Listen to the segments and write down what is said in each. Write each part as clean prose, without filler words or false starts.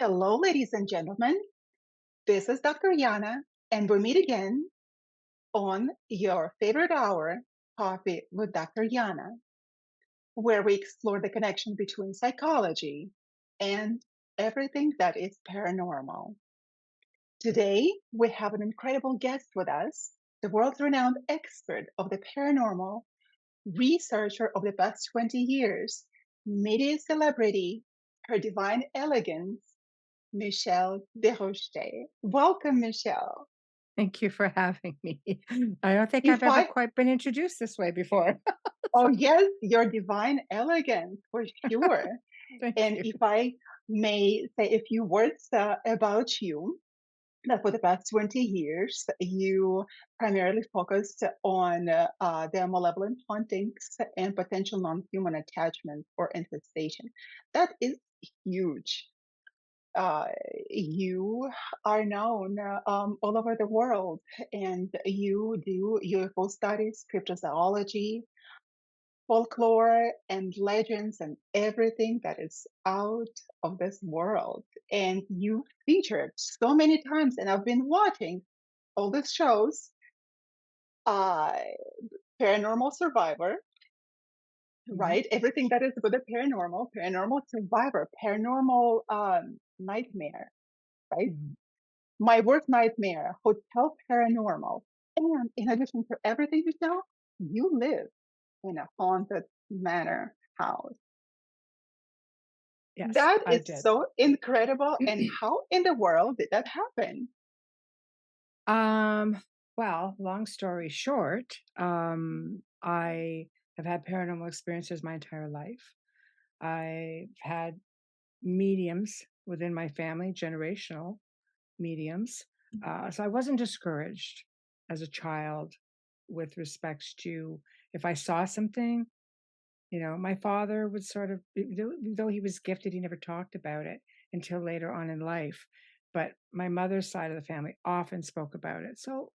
Hello, ladies and gentlemen. This is Dr. Yana, and we meet again on your favorite hour, Coffee with Dr. Yana, where we explore the connection between psychology and everything that is paranormal. Today, we have an incredible guest with us, the world renowned expert of the paranormal, researcher of the past 20 years, media celebrity, her divine elegance, Michelle Desrochers. Welcome, Michelle. Thank you for having me. I don't think I've If ever I, quite been introduced this way before. oh yes, your divine elegance for sure. Thank And you. if I may say a few words about you, that for the past 20 years, you primarily focused on the malevolent hauntings and potential non-human attachment or infestation. That is huge. uh, you are known all over the world, and you do UFO studies, cryptozoology, folklore, and legends, and everything that is out of this world. And you featured so many times, and I've been watching all these shows. Uh, Paranormal Survivor, Mhm. right? Everything that is with the paranormal, Paranormal Survivor, Paranormal Nightmare, right? Mhm. My worst nightmare, Hotel Paranormal. And in addition to everything you know, you live in a haunted manor house. Yes, That I is did. so incredible. And how in the world did that happen? Um, well, long story short, I have had paranormal experiences my entire life. I've had mediums within my family, generational mediums. So I wasn't discouraged as a child with respects to if I saw something. My father would sort of, though he was gifted, he never talked about it until later on in life. But my mother's side of the family often spoke about it. So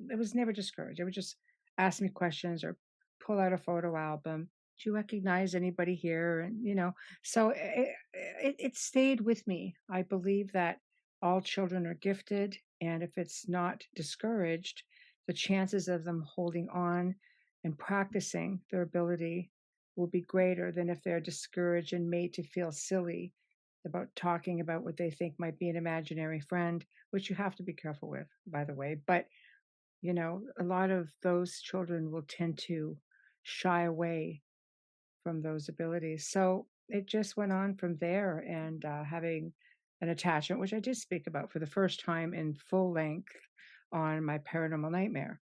it was never discouraged. They would just ask me questions or pull out a photo album. Do you recognize anybody here? So it stayed with me. I believe that all children are gifted. And if it's not discouraged, the chances of them holding on and practicing their ability will be greater than if they're discouraged and made to feel silly about talking about what they think might be an imaginary friend, which you have to be careful with, by the way. But, a lot of those children will tend to shy away from those abilities. So it just went on from there and having an attachment, which I did speak about for the first time in full length on my paranormal nightmare.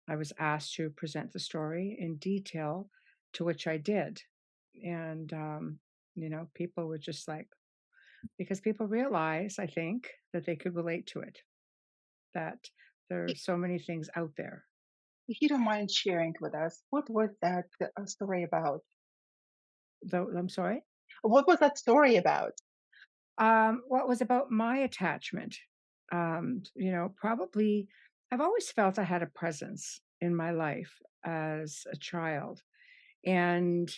I was asked to present the story in detail, to which I did. And, people were just like, because people realize, I think, that they could relate to it, that there are If so many things out there. you don't mind sharing with us, what was that story about? Though, I'm sorry. What was that story about? What was about my attachment? Probably I've always felt I had a presence in my life as a child. And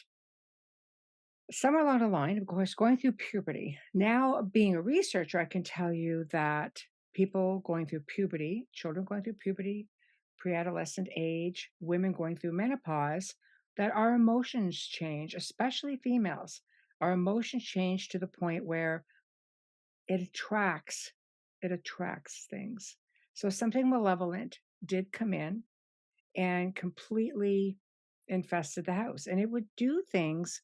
somewhere along the line, of course, going through puberty. Now, being a researcher, I can tell you that people going through puberty, children going through puberty, pre-adolescent age, women going through menopause, that our emotions change, especially females. Our emotions change to the point where it attracts, it attracts things. So something malevolent did come in and completely infested the house, and it would do things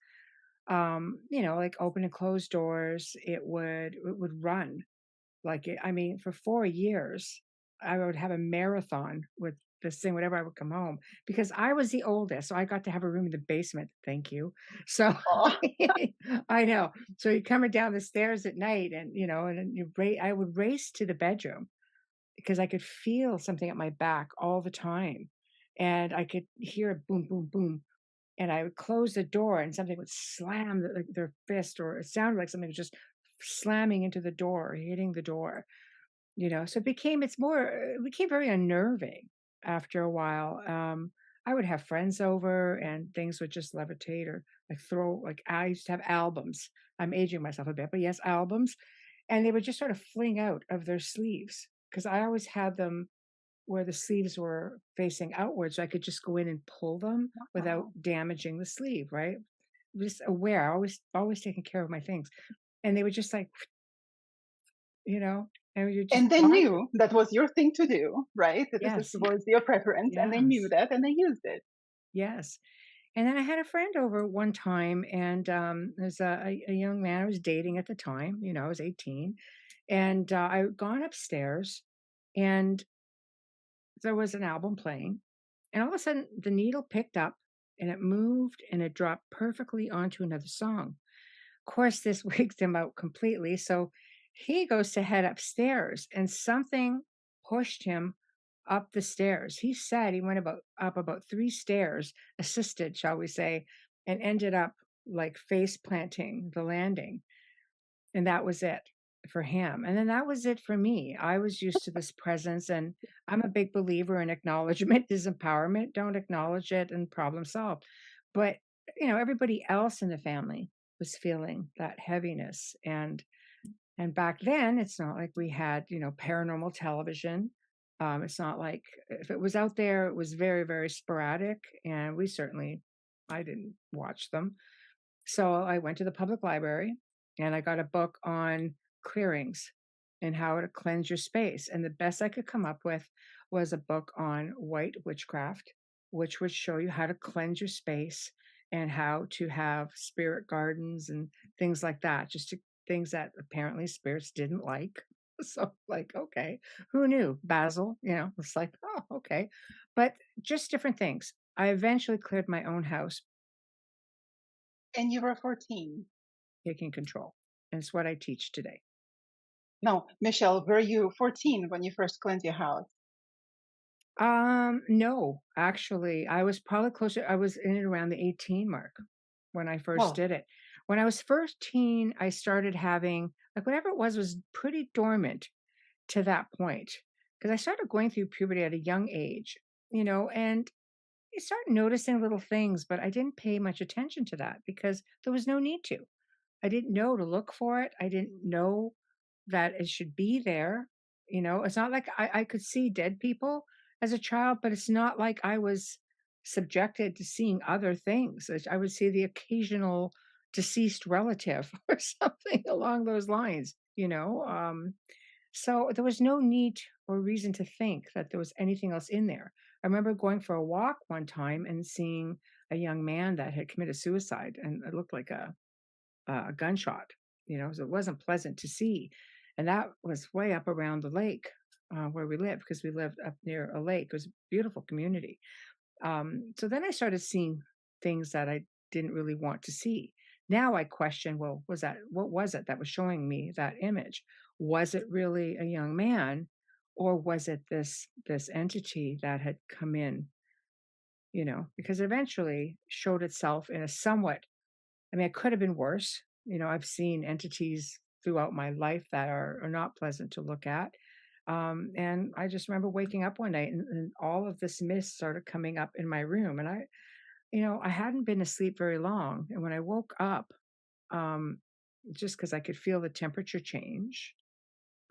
like open and close doors. It would run I mean, for 4 years, I would have a marathon with this thing whenever I would come home because I was the oldest, so I got to have a room in the basement. Thank you. So Oh, I know. So you're coming down the stairs at night, and then I would race to the bedroom because I could feel something at my back all the time, and I could hear it boom, boom, boom, and I would close the door and something would slam like their fist, or it sounded like something was just slamming into the door or hitting the door. So it became very unnerving after a while. I would have friends over and things would just levitate or like throw, like I used to have albums. I'm aging myself a bit, but yes, albums. and they would just sort of fling out of their sleeves because I always had them where the sleeves were facing outwards, so I could just go in and pull them without Wow. damaging the sleeve, right? Just aware, always taking care of my things. And they would just like, and you just And they watch. knew that was your thing to do, right? That this is, Yes, was your preference, and they knew yes, that, and they used it. yes. And then I had a friend over one time, and there's a young man I was dating at the time. I was 18, and I had gone upstairs, and there was an album playing, and all of a sudden the needle picked up, and it moved, and it dropped perfectly onto another song. Of course, this wigs him out completely, so he goes to head upstairs, and something pushed him up the stairs. He said he went about 3 stairs, assisted, shall we say, and ended up, like, face planting the landing, and that was it for him, and then that was it for me. I was used to this presence, and I'm a big believer in acknowledgement is empowerment. Don't acknowledge it and problem solve. But, everybody else in the family was feeling that heaviness, and back then, it's not like we had, paranormal television. It's not like if it was out there, it was very, very sporadic, and I didn't watch them. So I went to the public library and I got a book on clearings and how to cleanse your space. And the best I could come up with was a book on white witchcraft, which would show you how to cleanse your space and how to have spirit gardens and things like that, things that apparently spirits didn't like. So, like, okay, who knew? Basil, it's like, oh, okay. But just different things. I eventually cleared my own house, And you were 14. taking control. And it's what I teach today. No, Michelle, were you 14 when you first cleansed your house? No, actually, I was probably closer. I was in and around the 18 mark when I first Oh, did it. When I was 13, I started having, like, whatever it was pretty dormant to that point. Because I started going through puberty at a young age, and you start noticing little things, but I didn't pay much attention to that because there was no need to. I didn't know to look for it. I didn't know that it should be there. It's not like I could see dead people as a child, but it's not like I was subjected to seeing other things. I would see the occasional deceased relative or something along those lines. So there was no need or reason to think that there was anything else in there. I remember going for a walk one time and seeing a young man that had committed suicide, and it looked like a gunshot, so it wasn't pleasant to see. And that was way up around the lake where we live, because we lived up near a lake. It was a beautiful community. So then I started seeing things that I didn't really want to see. Now I question, well, what was it that was showing me that image? Was it really a young man, or was it this entity that had come in, because eventually showed itself in a somewhat, I mean, it could have been worse. I've seen entities throughout my life that are not pleasant to look at. And I just remember waking up one night, and all of this mist started coming up in my room. And I hadn't been asleep very long. And when I woke up, um, just because I could feel the temperature change,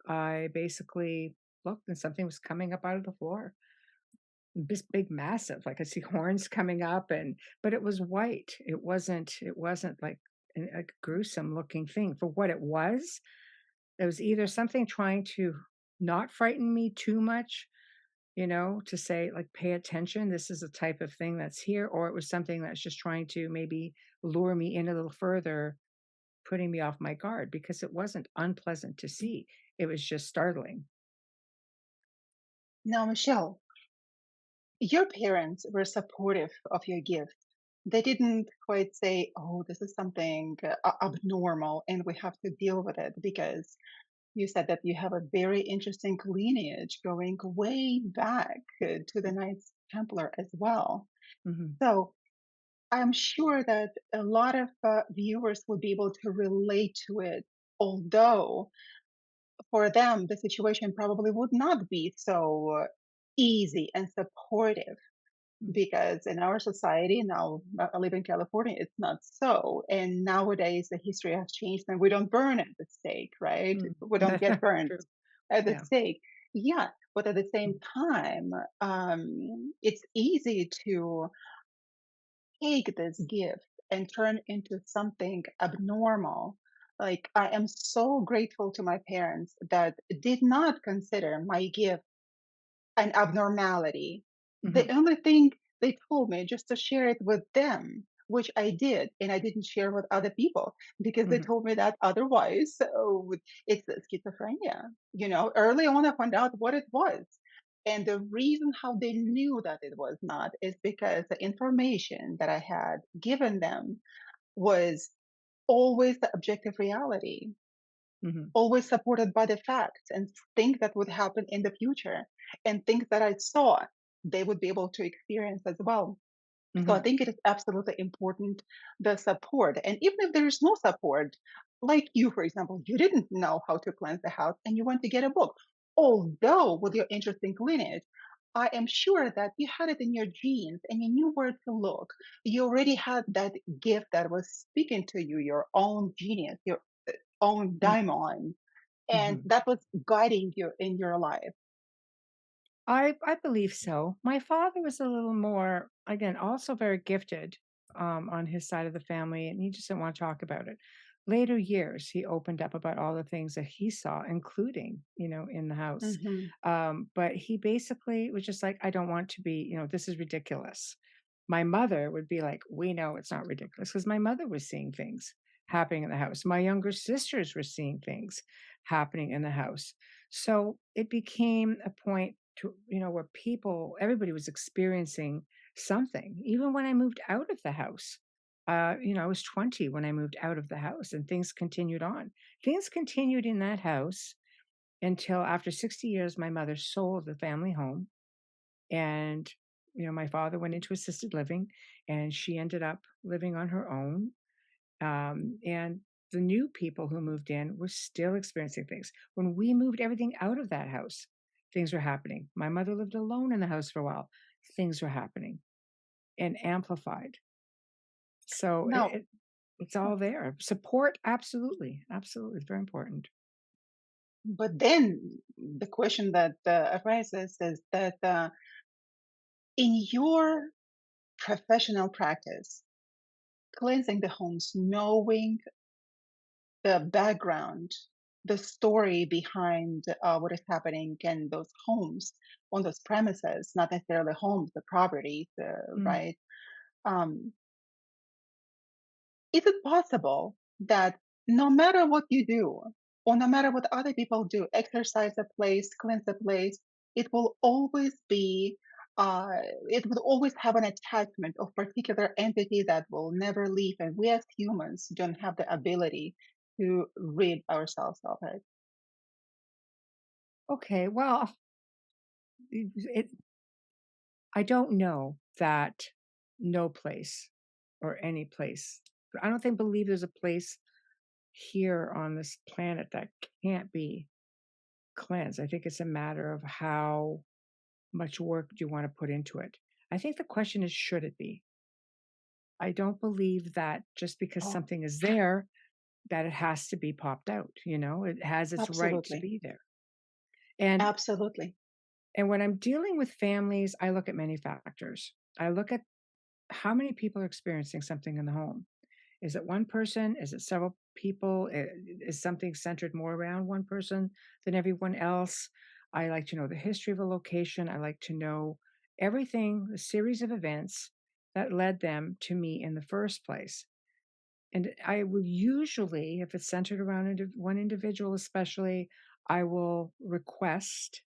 I basically looked and something was coming up out of the floor. This big massive, like, I see horns coming up, but it was white. It wasn't like a gruesome looking thing. For what it was either something trying to not frighten me too much, to say, like, "Pay attention, this is the type of thing that's here," or it was something that's just trying to maybe lure me in a little further, putting me off my guard, because it wasn't unpleasant to see. It was just startling. now, Michelle, your parents were supportive of your gift. They didn't quite say, "Oh, this is something abnormal and we have to deal with it," because you said that you have a very interesting lineage going way back to the Knights Templar as well. Mhm. So I'm sure that a lot of viewers would be able to relate to it, although for them, the situation probably would not be so easy and supportive. Mm. because in our society now, I live in California, it's not so. And nowadays, the history has changed, and we don't burn at the stake, right? Mm. We don't get burned True. at the Yeah. stake. Yeah, but at the same Mm. time, it's easy to take this gift and turn into something abnormal. Like, I am so grateful to my parents that did not consider my gift an abnormality. The Mhm. only thing they told me just to share it with them, which I did, and I didn't share with other people because they Mhm. told me that otherwise, so it's schizophrenia. Early on, I found out what it was. And the reason how they knew that it was not is because the information that I had given them was always the objective reality, Mhm. always supported by the facts and things that would happen in the future and things that I saw they would be able to experience as well. So I Mhm. think it is absolutely important, the support. And even if there is no support, like you, for example, you didn't know how to cleanse the house and you went to get a book. Although with your interest in lineage, I am sure that you had it in your genes and you knew where to look. You already had that gift that was speaking to you, your own genius, your own Mm. daimon, and Mhm. that was guiding you in your life. I believe so. My father was a little more, again, also very gifted on his side of the family, and he just didn't want to talk about it. Later years, he opened up about all the things that he saw, including, in the house. Hmm. But he basically was just like, I don't want to be, this is ridiculous. My mother would be like, we know it's not ridiculous because my mother was seeing things happening in the house. My younger sisters were seeing things happening in the house. So it became a point to, where everybody was experiencing something. Even when I moved out of the house, I was 20 when I moved out of the house and things continued on. Things continued in that house until after 60 years, my mother sold the family home. And, my father went into assisted living and she ended up living on her own. And the new people who moved in were still experiencing things. When we moved everything out of that house, things were happening. My mother lived alone in the house for a while. Things were happening and amplified. So Now, it's all there. Support, absolutely, absolutely, it's very important. but then the question that arises is that in your professional practice, cleansing the homes, knowing the background, the story behind what is happening in those homes, on those premises, not necessarily homes, the properties, Mm. right? Um, is it possible that no matter what you do, or no matter what other people do, exercise a place, cleanse a place, it will always be, uh, it will always have an attachment of particular entity that will never leave, and we as humans don't have the ability to rid ourselves of it. Okay, well, it, I don't know that no place or any place. I don't think believe there's a place here on this planet that can't be cleansed. I think it's a matter of how much work do you want to put into it. I think the question is, should it be? I don't believe that just because Oh, something is there, that it has to be popped out. It has its right to absolutely. be there. And Absolutely. and when I'm dealing with families, I look at many factors. I look at how many people are experiencing something in the home. Is it one person? Is it several people? Is something centered more around one person than everyone else? I like to know the history of a location. I like to know everything, the series of events that led them to me in the first place. And I will usually, if it's centered around one individual, especially, I will request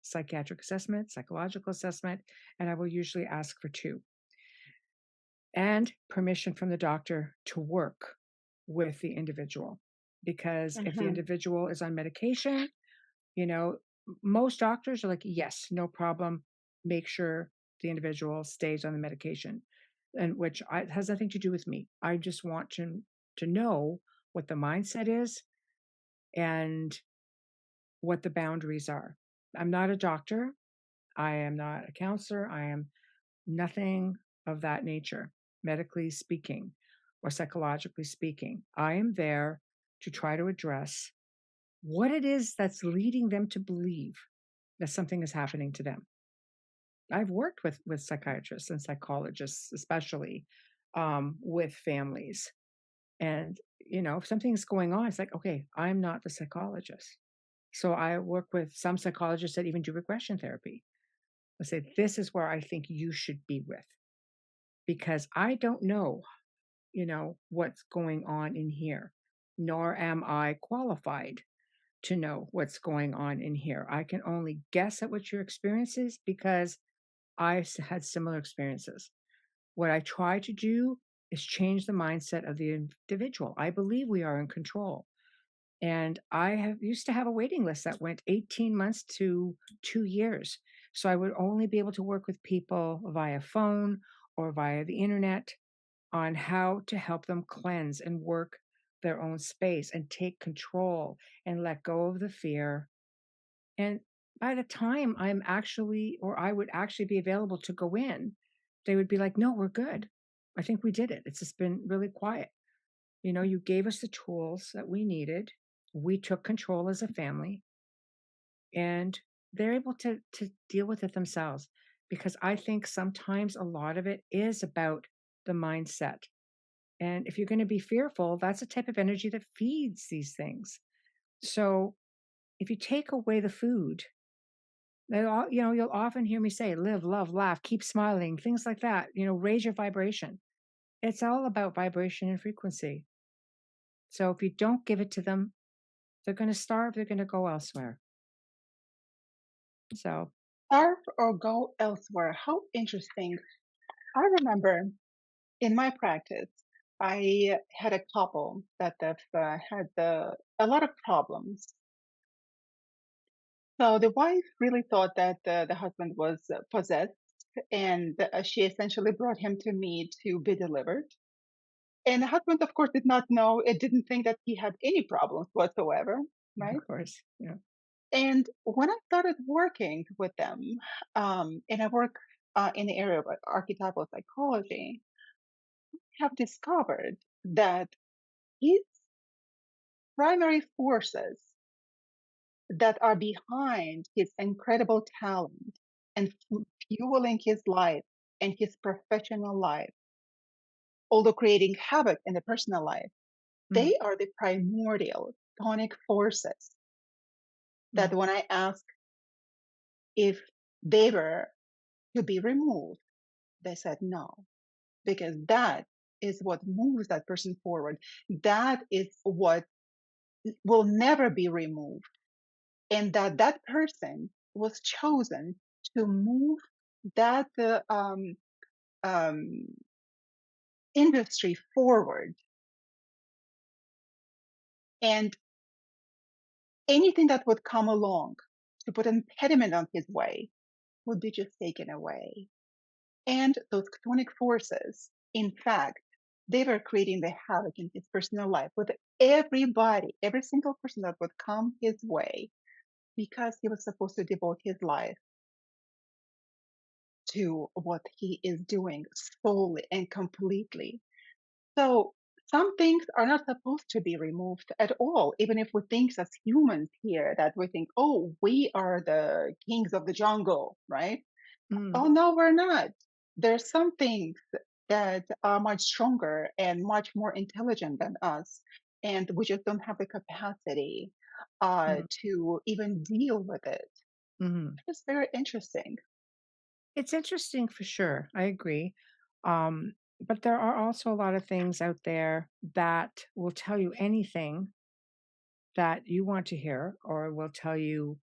psychiatric assessment, psychological assessment, and I will usually ask for two and permission from the doctor to work with the individual. Because if the Hmm. individual is on medication, you know, most doctors are like, yes, no problem. Make sure the individual stays on the medication. And has nothing to do with me. I just want to know what the mindset is and what the boundaries are. I'm not a doctor. I am not a counselor. I am Nothing of that nature, medically speaking or psychologically speaking. I am there to try to address what it is that's leading them to believe that something is happening to them. I've worked with psychiatrists and psychologists, especially with families. And, if something's going on, it's like, okay, I'm not the psychologist. So I work with some psychologists that even do regression therapy. I say, this is where I think you should be with, because I don't know, what's going on in here, nor am I qualified to know what's going on in here. I can only guess at what your experience is because had similar experiences. What I try to do is change the mindset of the individual. I believe we are in control. And I have used to have a waiting list that went 18 months to 2 years. So I would only be able to work with people via phone or via the internet on how to help them cleanse and work their own space and take control and let go of the fear. And by the time I would actually be available to go in, they would be like, no, we're good. I think we did it. It's just been really quiet. You gave us the tools that we needed. We took control as a family, and they're able to deal with it themselves, because I think sometimes a lot of it is about the mindset. And if you're going to be fearful, that's a type of energy that feeds these things. So if you take away the food, you'll often hear me say, live, love, laugh, keep smiling, things like that, raise your vibration. It's all about vibration and frequency. So if you don't give it to them, they're going to starve, they're going to go elsewhere. So, Starve or go elsewhere. How interesting. I remember in my practice, I had a couple that have had a lot of problems. So the wife really thought that the husband was possessed, and she essentially brought him to me to be delivered. And the husband, of course, did not know, it didn't think that he had any problems whatsoever, of right? course, yeah. And when I started working with them, and I work in the area of archetypal psychology, have discovered that his primary forces that are behind his incredible talent and fueling his life and his professional life, although creating havoc in the personal life, Mm, they are the primordial tonic forces that mm, when I ask if they were to be removed, they said no, because that is what moves that person forward. That is what will never be removed. And that person was chosen to move that um, industry forward. And anything that would come along to put an impediment on his way would be just taken away. And those chthonic forces, in fact, they were creating the havoc in his personal life with everybody, every single person that would come his way, because he was supposed to devote his life to what he is doing solely and completely. So some things are not supposed to be removed at all, even if we think as humans here that we think, oh, we are the kings of the jungle, right? mm, Oh, no, we're not. There's some things that are much stronger and much more intelligent than us, and we just don't have the capacity mm, to even deal with it. mhm. It's very interesting. It's interesting for sure. I agree. But there are also a lot of things out there that will tell you anything that you want to hear, or will tell you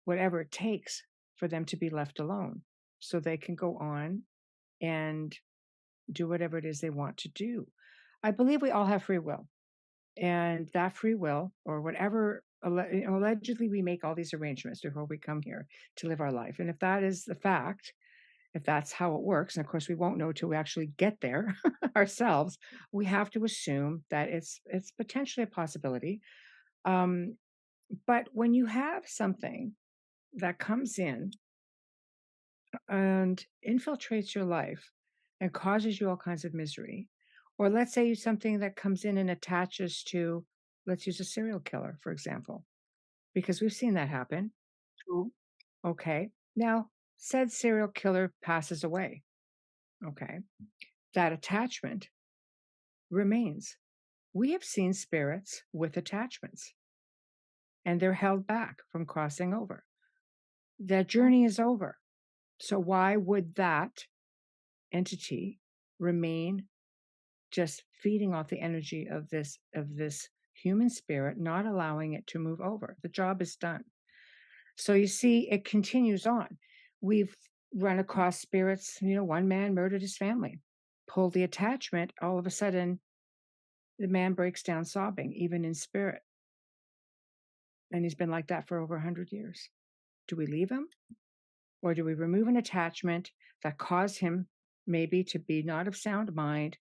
whatever it takes for them to be left alone so they can go on and do whatever it is they want to do. I believe we all have free will, and that free will, or whatever, allegedly, we make all these arrangements before we come here to live our life. And if that is the fact, if that's how it works, and of course we won't know till we actually get there ourselves, we have to assume that it's potentially a possibility. Um, but when you have something that comes in, and infiltrates your life and causes you all kinds of misery, or let's say something that comes in and attaches to, let's use a serial killer, for example, because we've seen that happen. True. Okay. Now, said serial killer passes away. Okay. That attachment remains. We have seen spirits with attachments and they're held back from crossing over. That Oh, journey is over. So, why would that entity remain just feeding off the energy of this human spirit, not allowing it to move over? The job is done. So you see, it continues on. We've run across spirits, one man murdered his family, pulled the attachment, all of a sudden, the man breaks down sobbing, even in spirit. And he's been like that for over 100 years. Do we leave him? Or do we remove an attachment that caused him maybe to be not of sound mind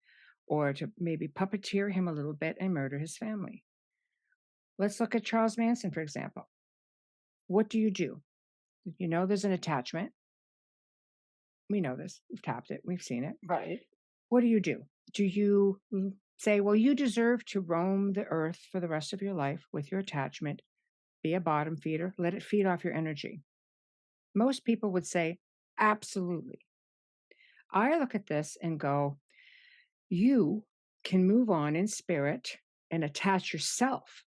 or to maybe puppeteer him a little bit and murder his family? Let's look at Charles Manson, for example. What do? You know there's an attachment. We know this. We've tapped it. We've seen it. right. What do? Do you say, well, you deserve to roam the earth for the rest of your life with your attachment, be a bottom feeder, let it feed off your energy? Most people would say, absolutely. I look at this and go, you can move on in spirit and attach yourself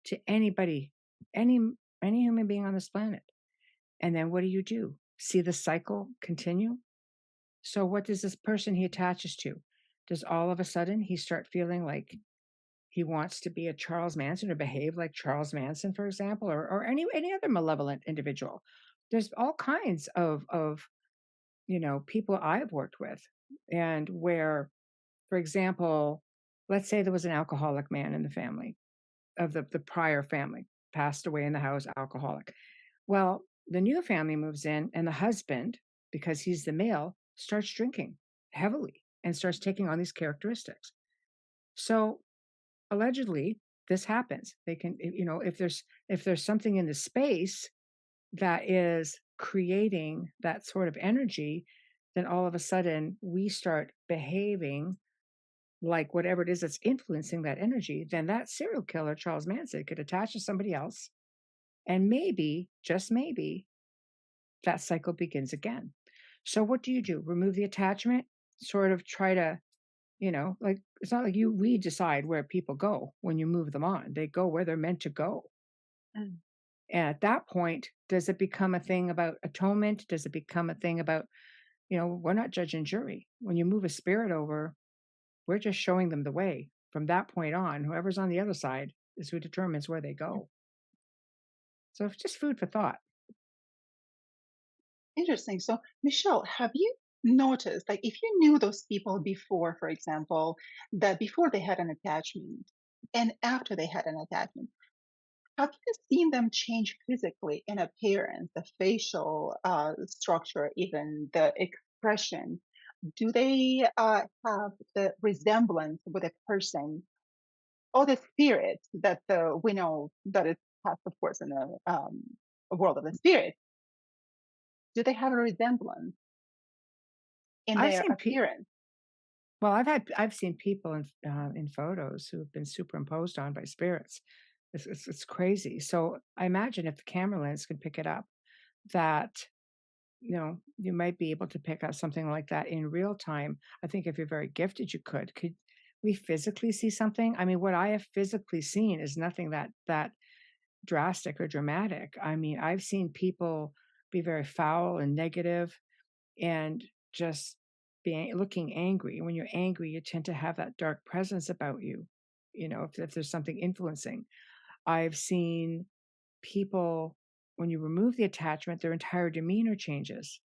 to anybody, any any human being on this planet. And then what do? See the cycle continue? So what does this person he attaches to? Does all of a sudden he start feeling like he wants to be a Charles Manson or behave like Charles Manson, for example, or any other malevolent individual? There's all kinds of people I've worked with, and where, for example, let's say there was an alcoholic man in the family of the prior family, passed away in the house, alcoholic. Well, the new family moves in, and the husband, because he's the male, starts drinking heavily and starts taking on these characteristics. So allegedly, this happens. They can, if there's something in the space that is creating that sort of energy, then all of a sudden we start behaving like whatever it is that's influencing that energy. Then that serial killer, Charles Manson, could attach to somebody else, and maybe, just maybe, that cycle begins again. So what do? Remove the attachment, sort of try to, like it's not like we decide where people go when you move them on. They go where they're meant to go. Mm. And at that point, does it become a thing about atonement? Does it become a thing about, we're not judge and jury. When you move a spirit over, we're just showing them the way. From that point on, whoever's on the other side is who determines where they go. So it's just food for thought. Interesting. So, Michelle, have you noticed, like, if you knew those people before, for example, that before they had an attachment and after they had an attachment, have you seen them change physically in appearance, the facial structure, even the expression? Do they have the resemblance with a person or the spirit that we know that it has, of course, in a world of the spirit? Do they have a resemblance in I've their seen people. appearance? Well, I've seen people in photos who have been superimposed on by spirits. It's crazy. So I imagine if the camera lens can pick it up, that you might be able to pick up something like that in real time. I think if you're very gifted, you could. Could we physically see something? I mean, what I have physically seen is nothing that drastic or dramatic. I mean, I've seen people be very foul and negative and just being looking angry. When you're angry, you tend to have that dark presence about you, if there's something influencing. I've seen people, when you remove the attachment, their entire demeanor changes.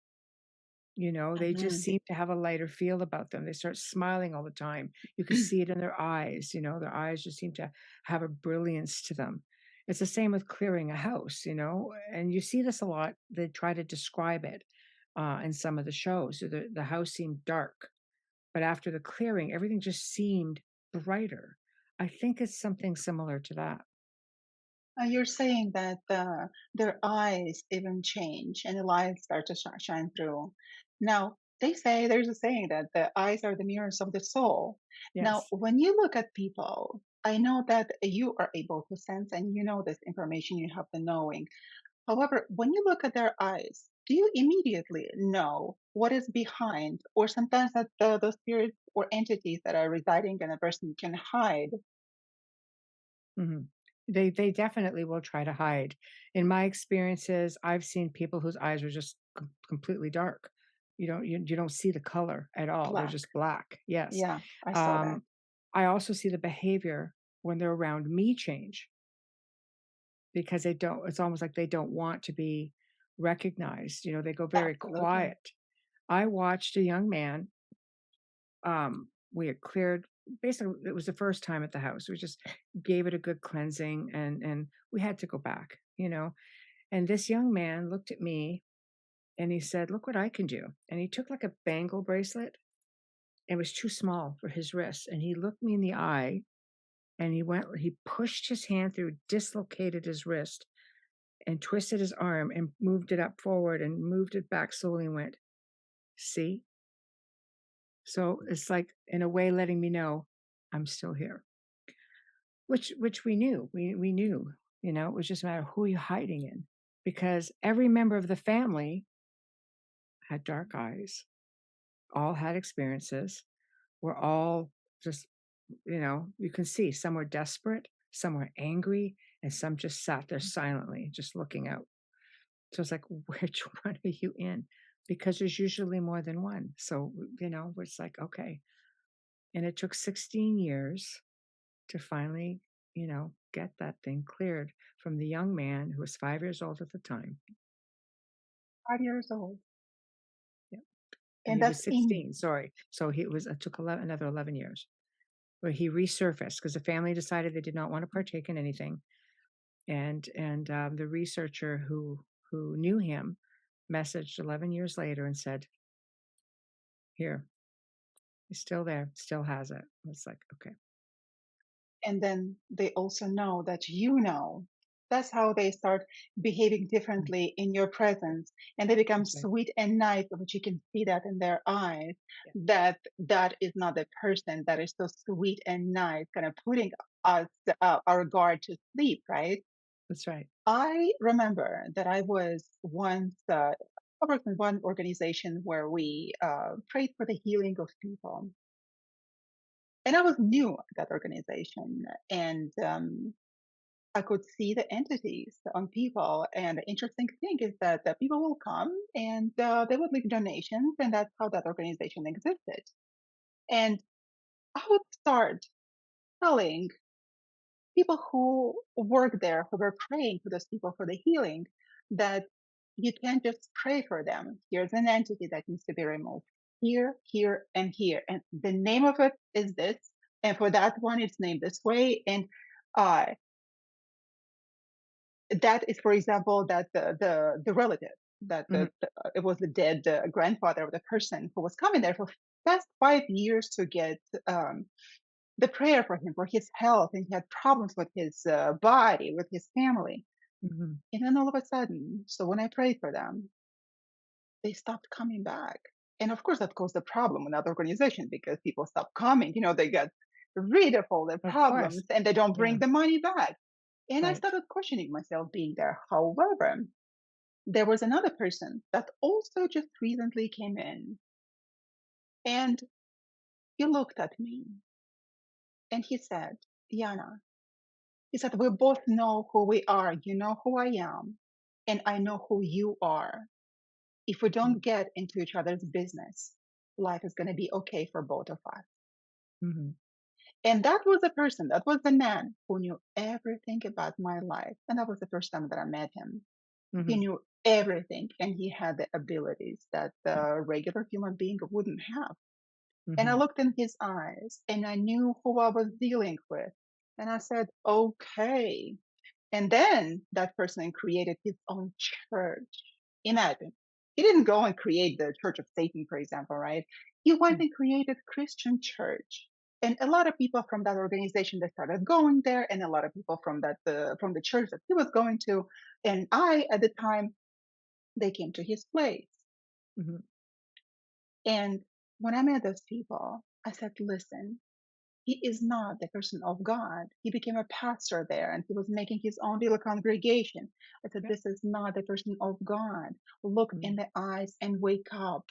They just Mhm. seem to have a lighter feel about them. They start smiling all the time. You can see it in their eyes. Their eyes just seem to have a brilliance to them. It's the same with clearing a house, and you see this a lot. They try to describe it in some of the shows. So the house seemed dark, but after the clearing, everything just seemed brighter. I think it's something similar to that. You're saying that their eyes even change and the light start to shine through. Now, they say there's a saying that the eyes are the mirrors of the soul. Now, Yes. when you look at people, I know that you are able to sense and you know this information, you have the knowing. However, when you look at their eyes, do you immediately know what is behind, or sometimes that those spirits or entities that are residing in a person can hide? Mhm. They definitely will try to hide. In my experiences, I've seen people whose eyes are just completely dark. You don't see the color at all. They're Black. just black. Yes. Yeah, I saw that. Um, I also see the behavior when they're around me change because they don't it's almost like they don't want to be recognized. They go very Absolutely. quiet. I watched a young man, we had cleared basically it was the first time at the house. We just gave it a good cleansing and we had to go back. And this young man looked at me and he said, "Look what I can do." And he took like a bangle bracelet. It was too small for his wrist. And he looked me in the eye and he pushed his hand through, dislocated his wrist and twisted his arm and moved it up forward and moved it back slowly and went, "See?" So it's like in a way letting me know I'm still here. Which we knew. We knew, it was just a matter of who you're hiding in. Because every member of the family had dark eyes, all had experiences. We're all just, you can see some were desperate, some were angry, and some just sat there silently, just looking out. So it's like, which one are you in? Because there's usually more than one. So, it's like, okay. And it took 16 years to finally, get that thing cleared from the young man who was 5 years old at the time. 5 years old. Yeah. And And he that's was in 16. Sorry. So it took another 11 years where he resurfaced because the family decided they did not want to partake in anything. And the researcher who knew him messaged 11 years later and said, "Here, he's still there, still has it." It's like, okay, and then they also know that you know. That's how they start behaving mm, differently in your presence, and they become that's right. sweet and nice, which you can see that in their eyes. Yeah, That is not the person that is so sweet and nice, kind of putting us our guard to sleep, right? that's right. I remember that I was once I worked in one organization where we prayed for the healing of people, and I was new at that organization, and I could see the entities on people. And the interesting thing is that the people will come and they would leave donations, and that's how that organization existed. And I would start telling people who work there, who were praying for those people for the healing, that you can't just pray for them. Here's an entity that needs to be removed. Here, here, and here. And the name of it is this. And for that one, it's named this way. And uh, that is, for example, that the relative that Mhm, it was the dead grandfather of the person who was coming there for past 5 years to get the prayer for him for his health, and he had problems with his body, with his family. mhm. And then all of a sudden, so when I prayed for them, they stopped coming back. And of course, that caused a problem in that organization because people stop coming. They get rid of all their Of course. problems and they don't Yeah, bring the money back. And I right. started questioning myself being there. However, there was another person that also just recently came in, and he looked at me and he said, "Yana," he said, "we both know who we are. You know who I am, and I know who you are. If we Mm, don't get into each other's business, life is going to be okay for both of us." mhm, And that was the person, that was the man who knew everything about my life. And that was the first time that I met him. He mhm. knew everything, and he had the abilities that Yeah, the regular human being wouldn't have. And I mhm, looked in his eyes and I knew who I was dealing with. And I said, okay. And then that person created his own church. Imagine. He didn't go and create the Church of Satan, for example, right? He went mm, and created Christian church. and a lot of people from that organization they started going there, and a lot of people from from the church that he was going to, and I at the time they came to his place. Mhm. And when I met those people, I said, listen, he is not the person of God. He became a pastor there and he was making his own little congregation. I said, Yeah. this is not the person of God. Look in Mhm. the eyes and wake up.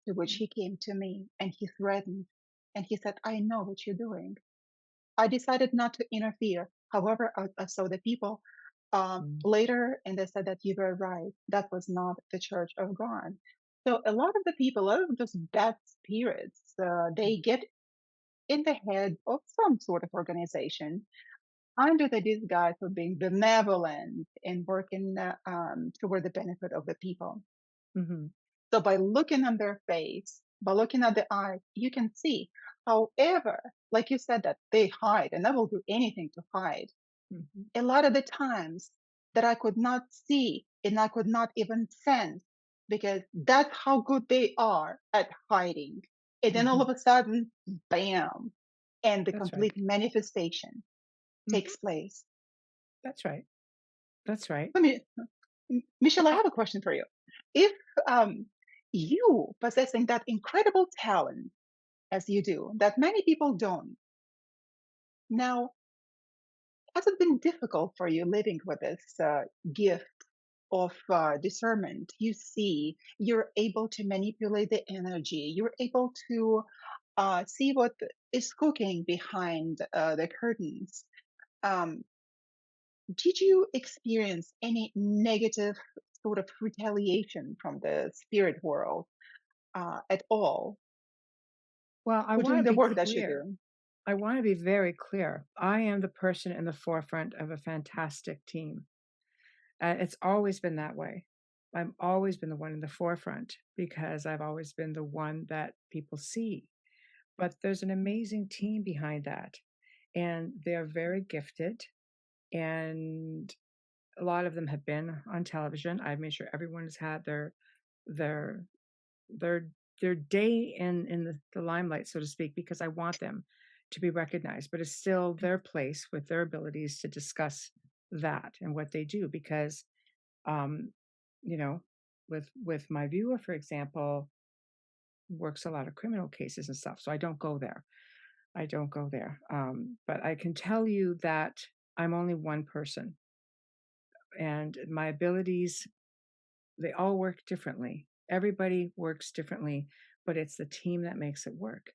To which Mhm. he came to me and he threatened and he said, I know what you're doing. I decided not to interfere. However, I saw the people Mhm. later and they said that you were right. That was not the church of God. So a lot of the people, a lot of those bad spirits, they get in the head of some sort of organization under the disguise of being benevolent and working toward the benefit of the people. Mhm. So by looking on their face, by looking at the eyes, you can see. However, like you said, that they hide and they will do anything to hide. Mhm. A lot of the times that I could not see and I could not even sense because that's how good they are at hiding. And then all of Mhm. a sudden, bam, and the That's right. complete manifestation Mhm. takes place. That's right. That's right. Let me, Michelle, I have a question for you. If um, you possessing that incredible talent as you do, that many people don't, now, has it been difficult for you living with this gift of discernment? You see, you're able to manipulate the energy, you're able to see what is cooking behind the curtains. Um, did you experience any negative sort of retaliation from the spirit world at all Well, I for wanna doing the be work that you clear. do? I wanna be very clear. I am the person in the forefront of a fantastic team. It's always been that way. I've always been the one in the forefront because I've always been the one that people see. But there's an amazing team behind that, and they're very gifted, and a lot of them have been on television. I've made sure everyone has had their their their day in the limelight, so to speak, because I want them to be recognized. But it's still their place with their abilities to discuss that and what they do. Because um, you know, with my viewer, for example, works a lot of criminal cases and stuff. So I don't go there. I don't go there. But I can tell you that I'm only one person, and my abilities, they all work differently. Everybody works differently, but it's the team that makes it work.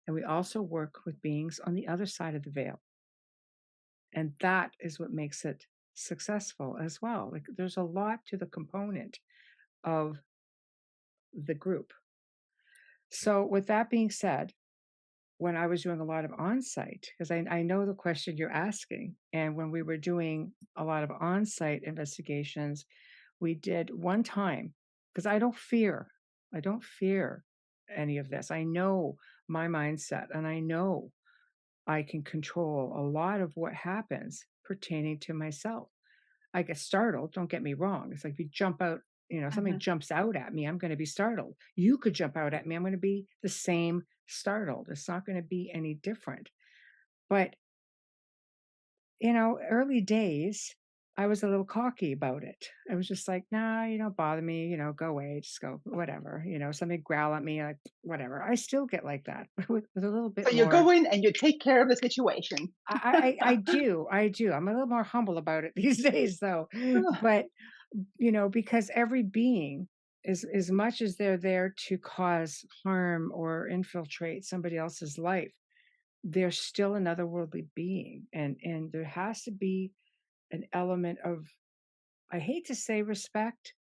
And we also work with beings on the other side of the veil. And that is what makes it successful as well. Like there's a lot to the component of the group. So, with that being said, when I was doing a lot of on-site, because I know the question you're asking, and when we were doing a lot of on-site investigations, we did one time because I don't fear any of this. I know my mindset, and I know I can control a lot of what happens pertaining to myself. I get startled, don't get me wrong. It's like if you jump out, something Mhm. jumps out at me, I'm going to be startled. You could jump out at me, I'm going to be the same startled. It's not going to be any different. But, early days, I was a little cocky about it. I was just like, nah, you don't bother me, go away, just go, whatever. Somebody growl at me, like, whatever. I still get like that, but with a little So bit you more. go in and you take care of the situation. I do, I do. I'm a little more humble about it these days, though. But because every being is as much as they're there to cause harm or infiltrate somebody else's life, they're still an otherworldly being, and there has to be an element of, I hate to say respect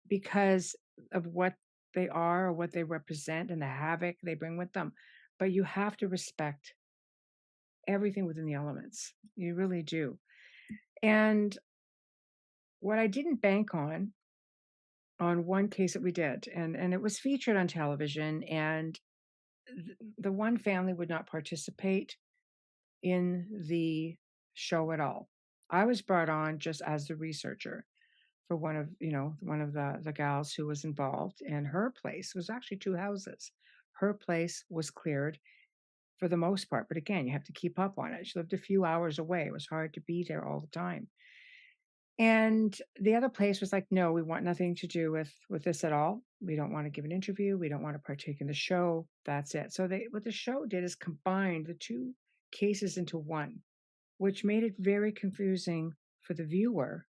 because of what they are or what they represent and the havoc they bring with them, but you have to respect everything within the elements. You really do. And what I didn't bank on one case that we did, and it was featured on television, and the one family would not participate in the show at all. I was brought on just as the researcher for one of the gals who was involved, and her place was actually two houses. Her place was cleared, for the most part. But again, you have to keep up on it. She lived a few hours away. It was hard to be there all the time. And the other place was like, no, we want nothing to do with this at all. We don't want to give an interview. We don't want to partake in the show. That's it. So they what the show did is combined the two cases into one, which made it very confusing for the viewer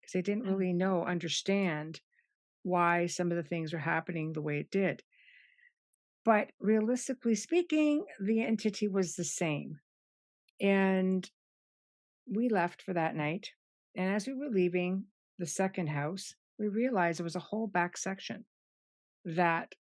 because they didn't Mm, really understand why some of the things were happening the way it did. But realistically speaking, the entity was the same. And we left for that night. And as we were leaving the second house, we realized there was a whole back section that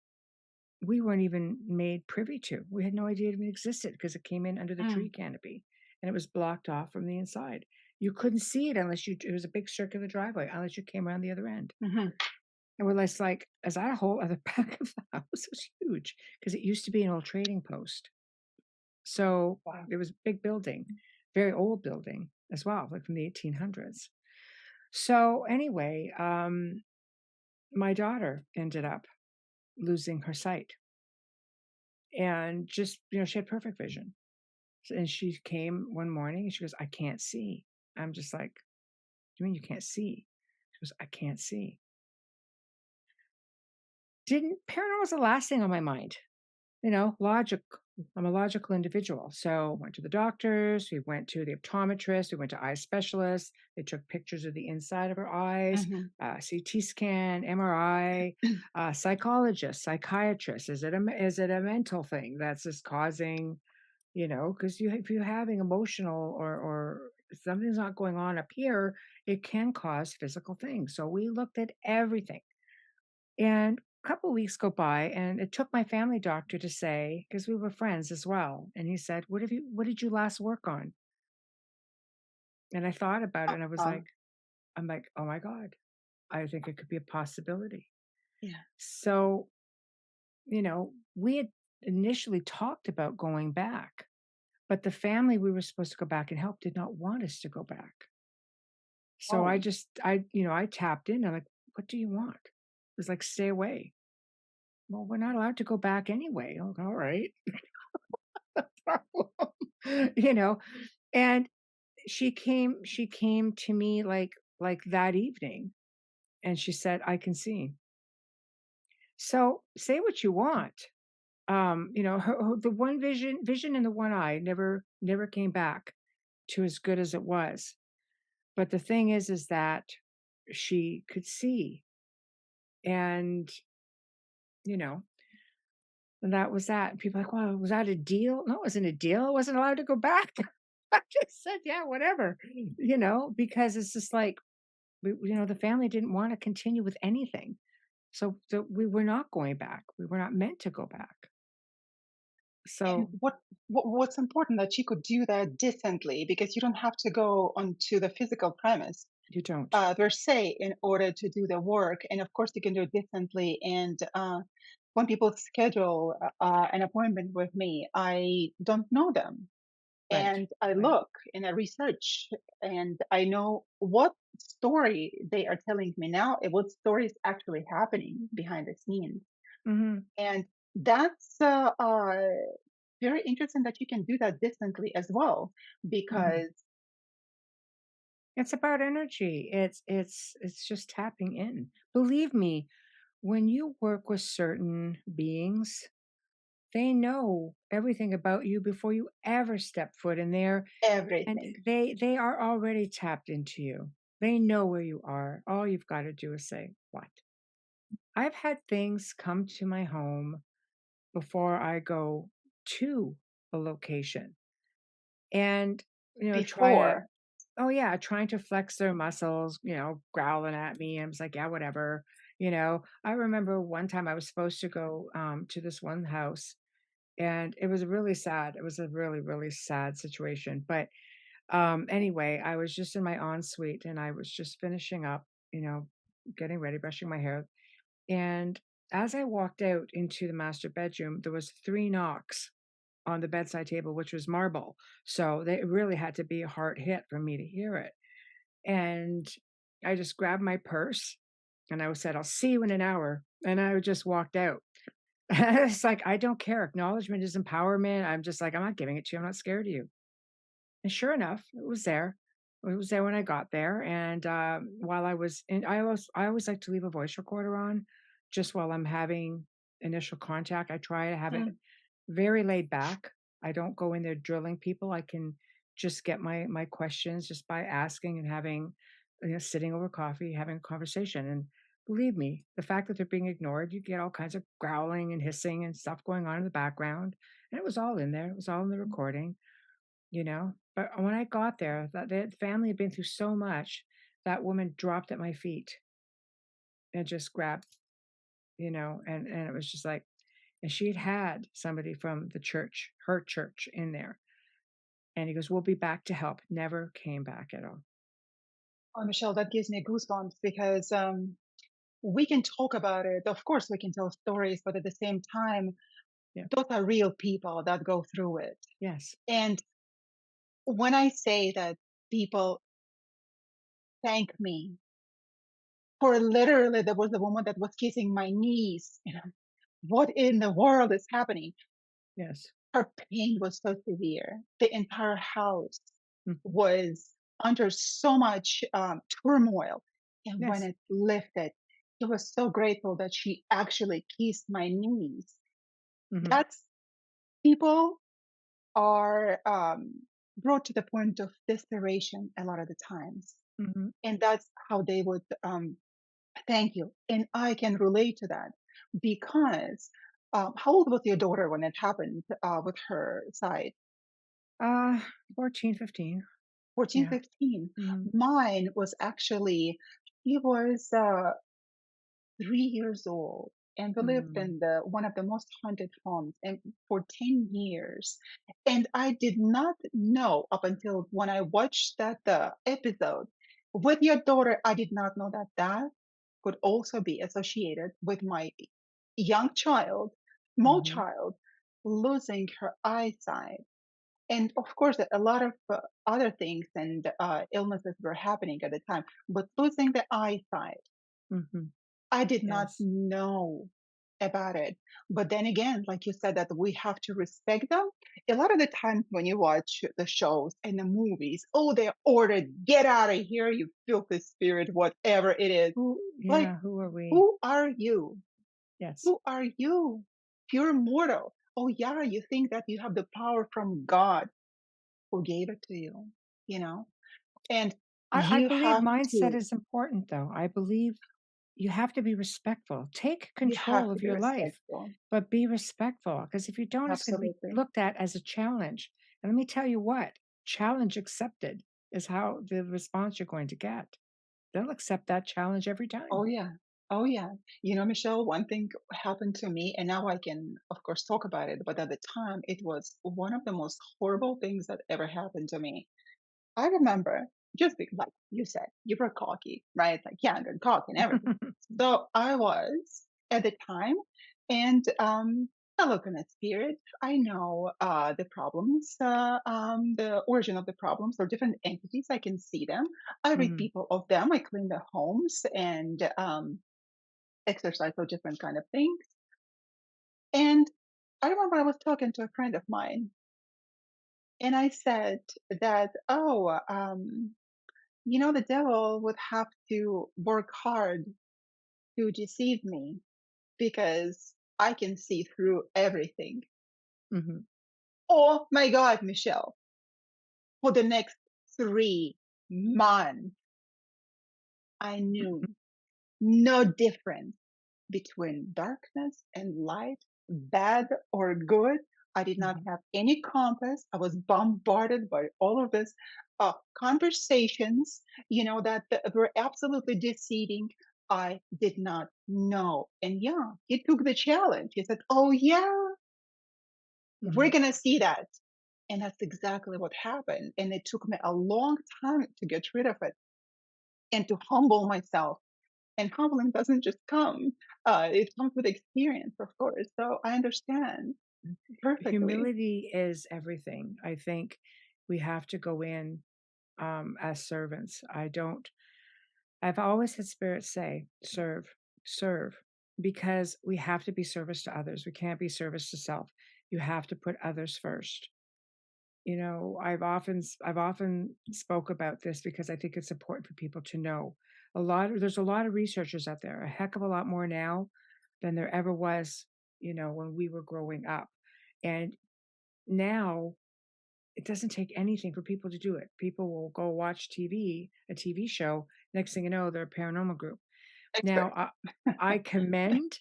we weren't even made privy to. We had no idea it even existed because it came in under the tree mm, canopy and it was blocked off from the inside. You couldn't see it unless it was a big circular driveway, unless you came around the other end. mhm. And we're like, is that a hole at the back of the house? It was huge because it used to be an old trading post. So Wow. it was a big building, very old building as well, like from the 1800s. So anyway, my daughter ended up losing her sight and just, she had perfect vision. And she came one morning and she goes, I can't see. I'm just like, you mean you can't see? She goes, I can't see. Didn't Paranormal was the last thing on my mind. Logic. I'm a logical individual. So went to the doctors, we went to the optometrist, we went to eye specialists. They took pictures of the inside of her eyes, Mhm. CT scan, MRI, psychologist, psychiatrist. Is it a mental thing that's just causing, because if you're having emotional or something's not going on up here, it can cause physical things. So we looked at everything. And a couple weeks go by, and it took my family doctor to say, because we were friends as well, and he said, what did you last work on? And I thought about it and Uh-huh. I'm like, oh my God, I think it could be a possibility. Yeah. So, we had initially talked about going back, but the family we were supposed to go back and help did not want us to go back. So Oh. I tapped in. I'm like, what do you want? It was like, stay away. Well, we're not allowed to go back anyway. I'm like, all right. Problem, you know, and she came to me like that evening and she said, I can see. So say what you want. The one vision in the one eye never came back to as good as it was. But the thing is that she could see and you know and that was that. And people are like, well, was that a deal? No, it wasn't a deal. I wasn't allowed to go back. I just said, yeah, whatever, because it's just like, the family didn't want to continue with anything. So we were not going back. We were not meant to go back. And So what's important that you could do that decently because you don't have to go onto the physical premise you don't. per se in order to do the work. And of course, you can do it decently. And when people schedule an appointment with me, I don't know them. Right. And I Right. look and I research and I know what story they are telling me now and what story is actually happening behind the scenes. Hmm. And that's very interesting that you can do that distantly as well Hmm. because It's about energy. It's just tapping in. Believe me, when you work with certain beings, they know everything about you before you ever step foot in there. And everything they are already tapped into you. They know where you are. All you've got to do is say, "What?" I've had things come to my home before I go to a location and, try to, before. oh, yeah, trying to flex their muscles, growling at me. I was like, yeah, whatever. I remember one time I was supposed to go to this one house and it was really sad. It was a really, really sad situation. But anyway, I was just in my ensuite and I was just finishing up, getting ready, brushing my hair. And as I walked out into the master bedroom, there was three knocks on the bedside table, which was marble. So they really had to be a hard hit for me to hear it. And I just grabbed my purse and I said, I'll see you in an hour. And I just walked out. It's like, I don't care. Acknowledgement is empowerment. I'm just like, I'm not giving it to you. I'm not scared of you. And sure enough, it was there. It was there when I got there, and, while I was in I always like to leave a voice recorder on just while I'm having initial contact. I try to have it Mm. very laid back. I don't go in there drilling people. I can just get my questions just by asking and having, sitting over coffee, having a conversation, and believe me, the fact that they're being ignored, you get all kinds of growling and hissing and stuff going on in the background, and it was all in there. It was all in the recording. But when I got there, that the family had been through so much, that woman dropped at my feet and just grabbed, and it was just like, and she had had somebody from the church, her church, in there, and he goes, "We'll be back to help." Never came back at all. Oh, Michelle, that gives me goosebumps because we can talk about it. Of course, we can tell stories, but at the same time, Yeah. those are real people that go through it. Yes. And when I say that people thank me for literally, there was a woman that was kissing my knees. What in the world is happening? Yes. Her pain was so severe. The entire house Mhm. was under so much turmoil. And when Yes. it lifted, she was so grateful that she actually kissed my knees. Mhm. That's people are brought to the point of desperation a lot of the times. Mhm. And that's how they would thank you. And I can relate to that because how old was your daughter when it happened with her side? Uh, 14, 15. 14, Yeah. 15. Mhm. Mine was actually, she was 3 years old, and we lived Mhm. in the one of the most haunted homes and for 10 years. And I did not know up until when I watched that episode with your daughter, I did not know that that could also be associated with my young child, small Mhm. child, losing her eyesight. And of course, a lot of other things and illnesses were happening at the time, but losing the eyesight, Mhm. I did not Yes. know about it. But then again, like you said, that we have to respect them. A lot of the times when you watch the shows and the movies, oh, they're ordered, get out of here, you filthy spirit, whatever it is. Like, Who are we? who are you? Yes. Who are you? Pure mortal. Oh, yeah, you think that you have the power from God who gave it to you, you know? And I you believe have mindset to, is important, though. I believe you have to be respectful. Take you have control to of be your life, respectful. but be respectful, because if you don't, it's gonna be Absolutely. looked at as a challenge. And let me tell you what, challenge accepted is how the response you're going to get. They'll accept that challenge every Oh, time. yeah. Oh, yeah. Michelle, one thing happened to me, and now I can, of course, talk about it, but at the time, it was one of the most horrible things that ever happened to me. I remember just like you said, you were cocky, right? Like young and cocky and everything. So I was at the time, and I look in a spirit. I know the problems, the origin of the problems, or different entities. I can see them. I rid Mhm, people of them. I clean their homes and exercise or different kind of things. And I remember I was talking to a friend of mine, and I said that, oh, the devil would have to work hard to deceive me because I can see through everything. mhm, Oh my God, Michelle, for the next 3 months, I knew no difference between darkness and light, bad or good. I did not mhm, have any compass. I was bombarded by all of this conversations, that were absolutely deceiving. I did not know. And yeah, he took the challenge. He said, oh, yeah, we're mhm. going to see that. And that's exactly what happened. And it took me a long time to get rid of it and to humble myself, and humbling doesn't just come, it comes with experience, of course. So I understand perfectly. Humility is everything. I think we have to go in, as servants. I've always had spirit say, serve, serve. because we have to be service to others. We can't be service to self. You have to put others first. I've often spoke about this because I think it's important for people to know. There's a lot of researchers out there, a heck of a lot more now than there ever was, when we were growing up. And now it doesn't take anything for people to do it. People will go watch a TV show. Next thing you know, they're a paranormal group. Now, Expert. I commend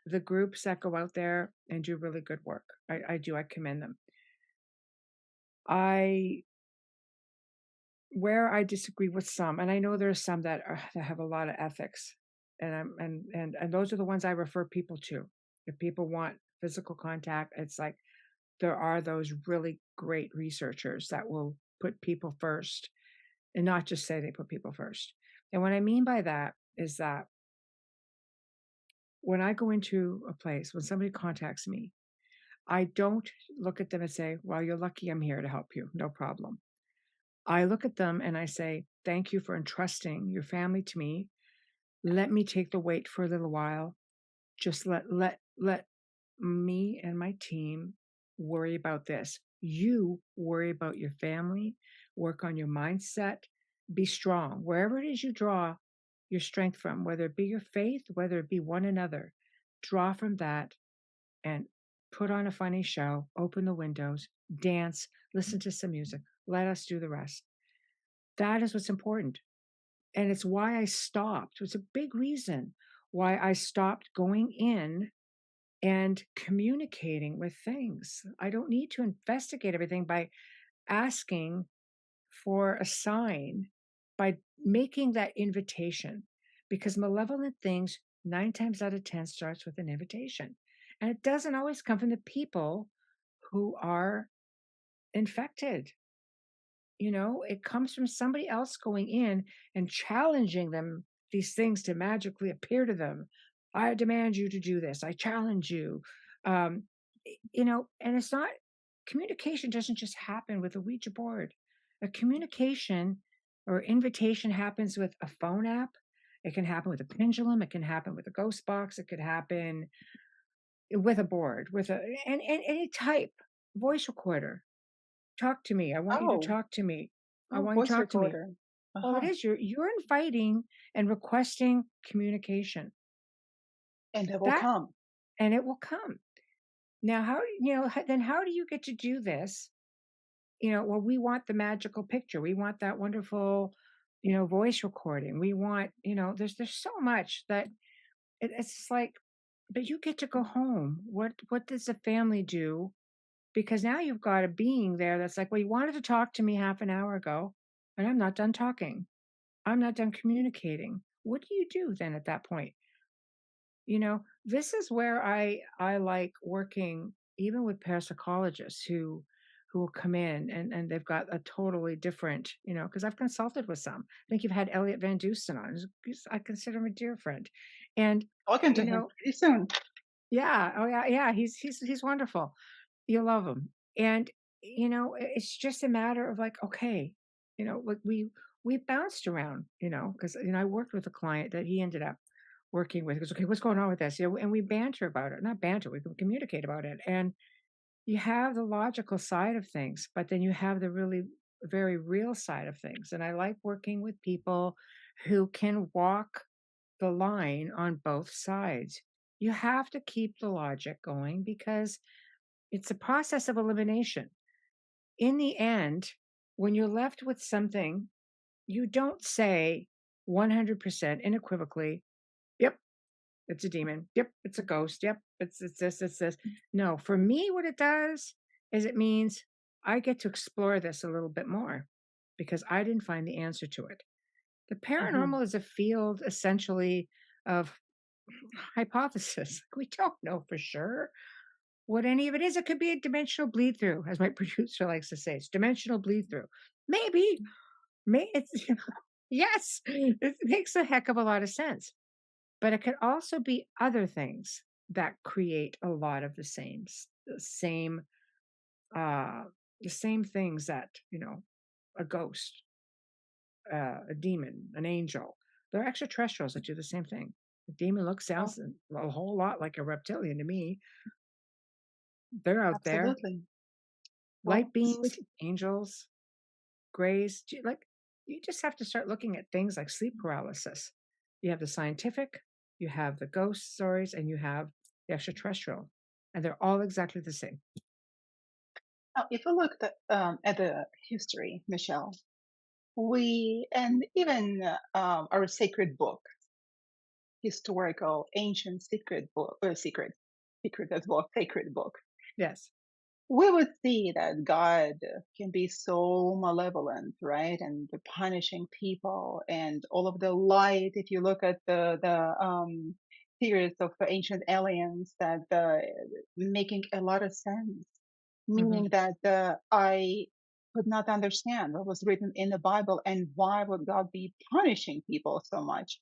the groups that go out there and do really good work. I do. I commend them. I Where I disagree with some, and I know there are some that have a lot of ethics, and those are the ones I refer people to. If people want physical contact, it's like there are those really great researchers that will put people first and not just say they put people first. And what I mean by that is that when I go into a place, when somebody contacts me, I don't look at them and say, "Well, you're lucky I'm here to help you. No problem." I look at them and I say, "Thank you for entrusting your family to me. Let me take the weight for a little while. Just let me and my team worry about this. You worry about your family, work on your mindset, be strong. Wherever it is you draw your strength from, whether it be your faith, whether it be one another, draw from that and put on a funny show, open the windows, dance, listen to some music. Let us do the rest." That is what's important. And it's why I stopped. It's a big reason why I stopped going in and communicating with things. I don't need to investigate everything by asking for a sign, by making that invitation, because malevolent things 9 times out of 10 starts with an invitation. And it doesn't always come from the people who are infected. It comes from somebody else going in and challenging them, these things to magically appear to them. I demand you to do this. I challenge you. And it's not, communication doesn't just happen with a Ouija board. A communication or invitation happens with a phone app. It can happen with a pendulum. It can happen with a ghost box. It could happen with a board, with and any type voice recorder. Talk to me. I want you to Oh, talk to me. I oh, want you to voice talk to me. recorder. Well, it Uh-huh. is. You're inviting and requesting communication. And it will That come. and it will come. Now, then how do you get to do this? Well, we want the magical picture. We want that wonderful, voice recording. We want, there's so much that it's just like, but you get to go home. What does the family do? Because now you've got a being there that's like, well, you wanted to talk to me half an hour ago, and I'm not done talking. I'm not done communicating. What do you do then at that point? This is where I like working even with parapsychologists who will come in and they've got a totally different, because I've consulted with some. I think you've had Elliot Van Dusen on. I consider him a dear friend. And, Talking to you him know, pretty soon. yeah, oh yeah, yeah, he's wonderful. You'll love him. And, it's just a matter of like, okay, like we bounced around, because I worked with a client that he ended up working with. He goes, okay, what's going on with this? And we banter about it. Not banter, we can communicate about it. And you have the logical side of things, but then you have the really very real side of things. And I like working with people who can walk the line on both sides. You have to keep the logic going because it's a process of elimination. In the end, when you're left with something, you don't say 100% unequivocally, "Yep, it's a demon. Yep, it's a ghost. Yep, it's this, it's this." No, for me, what it does is it means I get to explore this a little bit more because I didn't find the answer to it. The Mhm. paranormal is a field essentially of hypothesis. We don't know for sure what any of it is. It could be a dimensional bleed through, as my producer likes to say. It's dimensional bleed through. Maybe, it's yes, it makes a heck of a lot of sense. But it could also be other things that create a lot of uh, the same things that a ghost, a demon, an angel. They're extraterrestrials that do the same thing. A demon looks, Oh, sounds a whole lot like a reptilian to me. They're out there. absolutely. Light Well, beings, angels, grays, like, you just have to start looking at things like sleep paralysis. You have the scientific, you have the ghost stories, and you have the extraterrestrial, and they're all exactly the same. now, if you look at the history, Michelle, we and even our sacred book, historical, ancient, secret book, secret as well, sacred book, Yes. we would see that God can be so malevolent, right? And the punishing people and all of the light. If you look at the theories of ancient aliens, that making a lot of sense, Mhm. meaning that I could not understand what was written in the Bible and why would God be punishing people so much.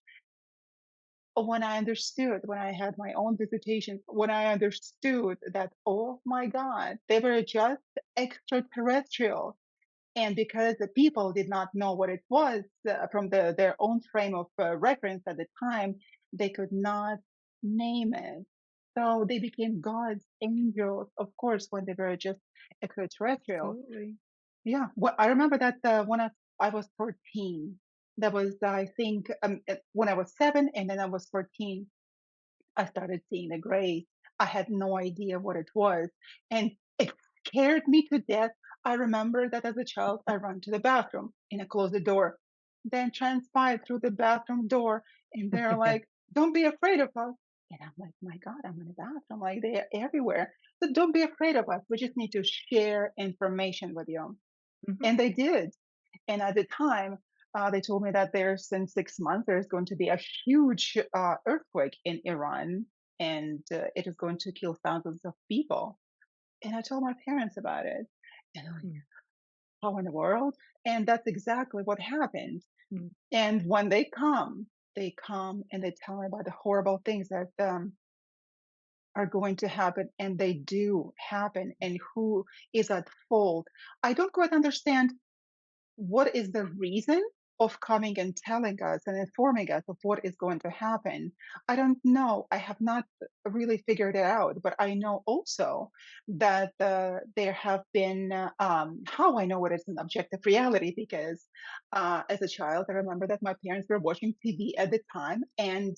When I understood, when I had my own visitations, when I understood that, oh my God, they were just extraterrestrial. And because the people did not know what it was from their own frame of reference at the time, they could not name it. So they became God's angels, of course, when they were just extraterrestrial. Absolutely. Yeah, well, I remember that when I was 14, that was, I think, when I was 7, and then I was 14, I started seeing the grays. I had no idea what it was, and it scared me to death. I remember that as a child, I ran to the bathroom and I closed the door, then transpired through the bathroom door, and they're like, "Don't be afraid of us." And I'm like, "My God, I'm in the bathroom, like they're everywhere. So don't be afraid of us. We just need to share information with you." Mhm. And they did. And at the time, they told me that there's in 6 months there's going to be a huge earthquake in Iran, and it is going to kill thousands of people. And I told my parents about it, and they're like, Mm, "How in the world?" And that's exactly what happened. mm, And when they come and they tell me about the horrible things that are going to happen, and they do happen, and who is at fault. I don't quite understand what is the reason of coming and telling us and informing us of what is going to happen? I don't know. I have not really figured it out, but I know also that there have been, how I know it is an objective reality because as a child, I remember that my parents were watching TV at the time and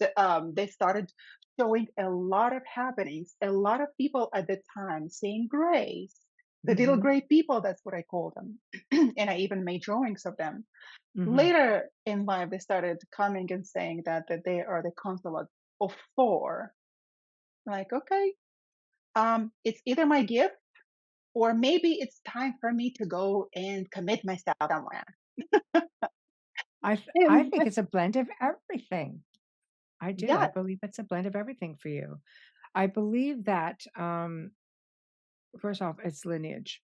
they started showing a lot of happenings, a lot of people at the time seeing grays. The little mhm, gray people, that's what I call them. And I even made drawings of them. mhm. Later in life, they started coming and saying that they are the constellation of four. Like, okay, it's either my gift or maybe it's time for me to go and commit myself somewhere. I And think it's a blend of everything. I do. I yeah, believe it's a blend of everything for you. I believe that, first off, it's lineage.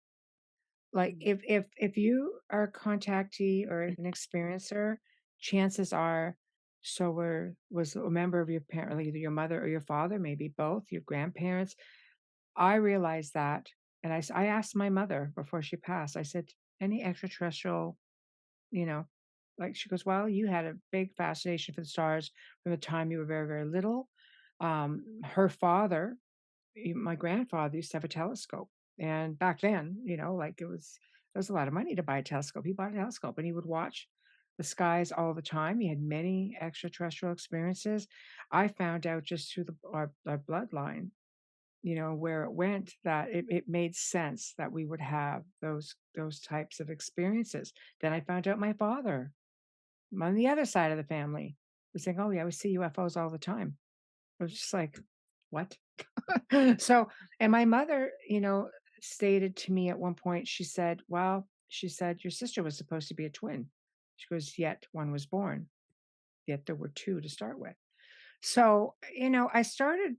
Like, if you are a contactee or an experiencer, chances are so was a member of your parent, like either your mother or your father, maybe both, your grandparents. I realized that, and I asked my mother before she passed, I said, "Any extraterrestrial," you know, like, she goes, "Well, you had a big fascination for the stars from the time you were very, very little." Her father, my grandfather used to have a telescope, and back then, like, it was a lot of money to buy a telescope. He bought a telescope, and he would watch the skies all the time. He had many extraterrestrial experiences. I found out just through our bloodline, where it went, that it made sense that we would have those types of experiences. Then I found out my father, on the other side of the family, was saying, "Oh, yeah, we see UFOs all the time." I was just like, "What?" So, and my mother, stated to me at one point, she said, "Well," she said, "your sister was supposed to be a twin." She goes, "Yet one was born, yet there were two to start with." So, I started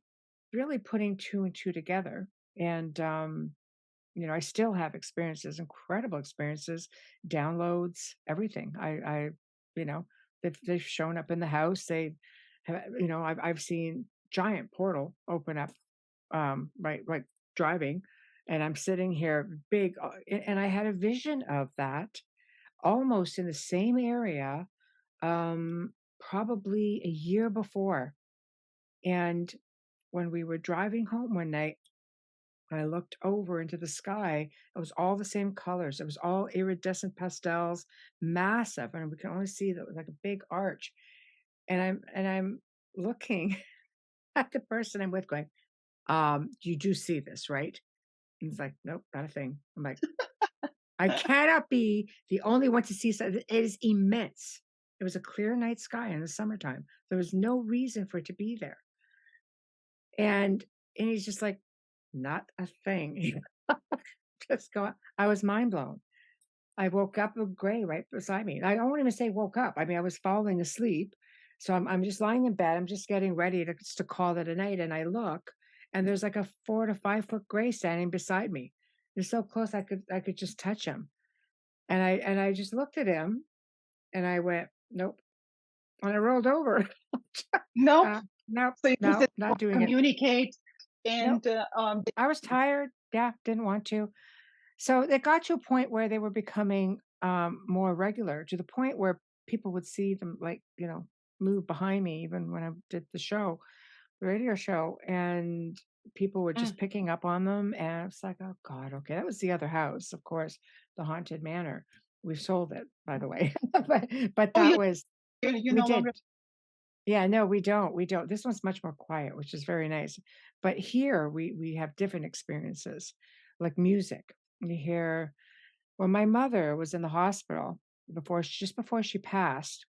really putting two and two together. And, I still have experiences, incredible experiences, downloads, everything. You know, they've shown up in the house. I've seen giant portal open up, right, driving, and I'm sitting here big, and I had a vision of that almost in the same area, probably a year before. And when we were driving home one night, I looked over into the sky. It was all the same colors. It was all iridescent pastels, massive, and we can only see that like a big arch. And I'm looking at the person I'm with, going, "You do see this, right?" And he's like, "Nope, not a thing." I'm like, "I cannot be the only one to see something. It is immense." It was a clear night sky in the summertime. There was no reason for it to be there. And he's just like, "Not a thing." Just go. I was mind blown. I woke up with Gray right beside me. I don't even say woke up. I mean, I was falling asleep. So I'm just lying in bed. I'm just getting ready to call it a night. And I look, and there's like a 4 to 5 foot Gray standing beside me. They're so close I could just touch him. And I just looked at him and I went, nope. And I rolled over. Nope. uh, nope, So you guys nope, didn't not doing it. communicate, Nope. and I was tired. Yeah, didn't want to. So it got to a point where they were becoming more regular, to the point where people would see them, like, move behind me, even when I did the radio show, and people were mm. just picking up on them. And it's like, oh God, okay. That was the other house, of course, the haunted manor. We've sold it, by the way. but Oh, that was, you we no longer. did. Yeah, no, we don't. We don't. This one's much more quiet, which is very nice. But here we have different experiences, like music. You hear, when my mother was in the hospital, just before she passed,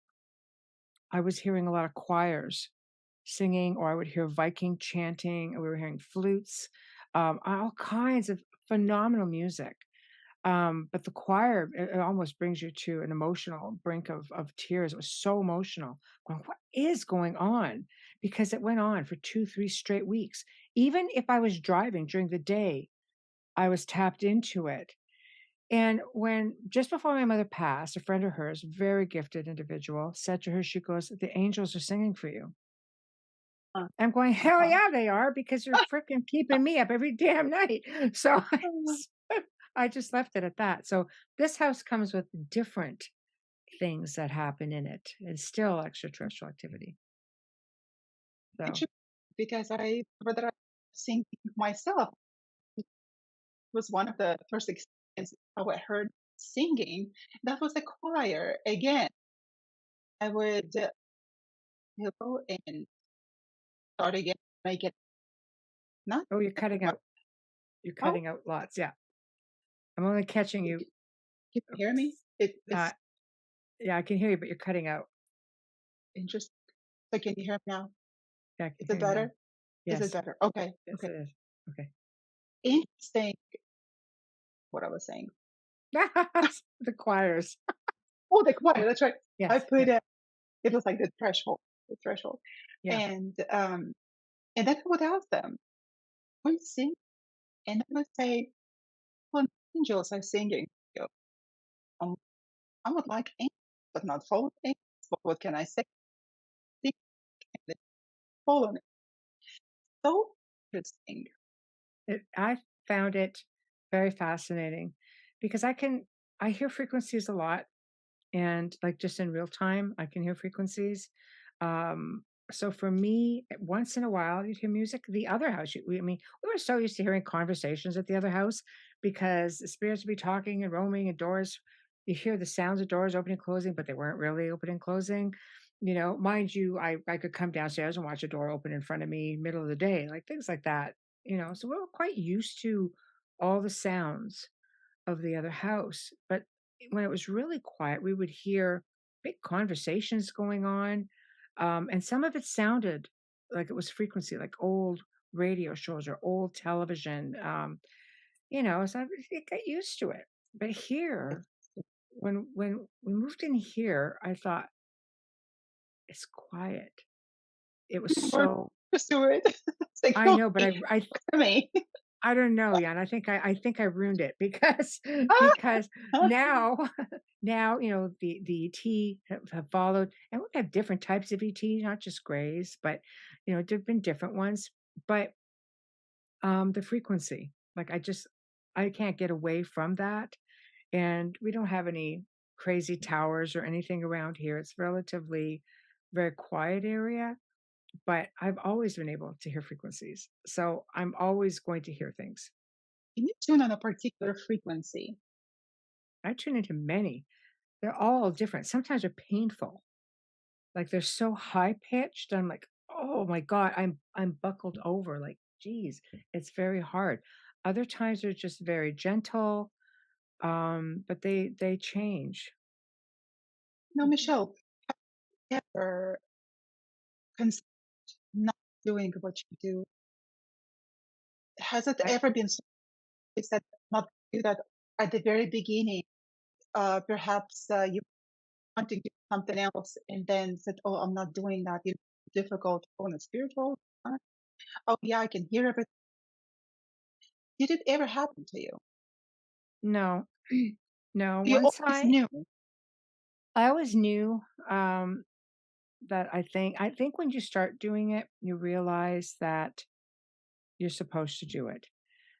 I was hearing a lot of choirs singing, or I would hear Viking chanting, and we were hearing flutes, all kinds of phenomenal music. But the choir, it almost brings you to an emotional brink of tears. It was so emotional. Going, what is going on? Because it went on for 2, 3 straight weeks. Even if I was driving during the day, I was tapped into it. And when just before my mother passed, a friend of hers, very gifted individual, said to her, she goes, "The angels are singing for you." Uh, I'm going, hell uh-huh. yeah, they are, because you're freaking keeping me up every damn night. So I just left it at that. So this house comes with different things that happen in it, and still extraterrestrial activity. So, Actually, because I rather sing myself, it was one of the first experiences how I heard singing. That was the choir. Again, I would go and start again. I get not oh, you're cutting what. out. You're Oh, cutting out lots. Yeah. I'm only catching you you. can hear me? Uh, It's yeah, I can hear you, but you're cutting out. interesting. So can you hear me now? Yeah, I can Is hear it you now. better? Is it Yes. better? Okay. Yes, Okay. it is. Okay. Interesting. What I was saying. The choirs. Oh, the choir. That's right. I Yes. put Yeah. it was like the threshold, Yeah. and then I would ask them, "What you sing?" And they would say, "Well, angels are singing." You know, um, I would like angels, but not fallen angels. But what can I say? They can fallen. So interesting. I found it very fascinating because I hear frequencies a lot, and like just in real time, I can hear frequencies. Um, so for me, once in a while, you'd hear music. The other house, I mean, we were so used to hearing conversations at the other house, because the spirits would be talking and roaming, and doors, you hear the sounds of doors opening and closing, but they weren't really opening and closing. Mind you, I could come downstairs and watch a door open in front of me middle of the day, like things like that. So we were quite used to all the sounds of the other house. But when it was really quiet, we would hear big conversations going on. And some of it sounded like it was frequency, like old radio shows or old television. So I got used to it. But here, when we moved in here, I thought, it's quiet. It was More so, used to it. It's like, I "Oh, know, but I for me." I don't know, yeah, and I think I ruined it because Ah, because now now, the ET have followed, and we have different types of ET, not just grays, but there've been different ones. But the frequency, like, I can't get away from that. And we don't have any crazy towers or anything around here. It's relatively very quiet area. but I've always been able to hear frequencies. So I'm always going to hear things. Can you tune on a particular frequency? I tune into many. They're all different. Sometimes they're painful. Like they're so high pitched. I'm like, oh my God, I'm buckled over. Like, geez, it's very hard. Other times they're just very gentle. But they change. Now, Michelle, ever considered not doing what you do? Has it I ever been so you said not to do that at the very beginning? Perhaps you wanting to do something else and then said, "Oh, I'm not doing that. It's difficult on a spiritual. Oh, yeah, I can hear everything." Did it ever happen to you? no, no. You Once always knew. I always knew that I think when you start doing it, you realize that you're supposed to do it.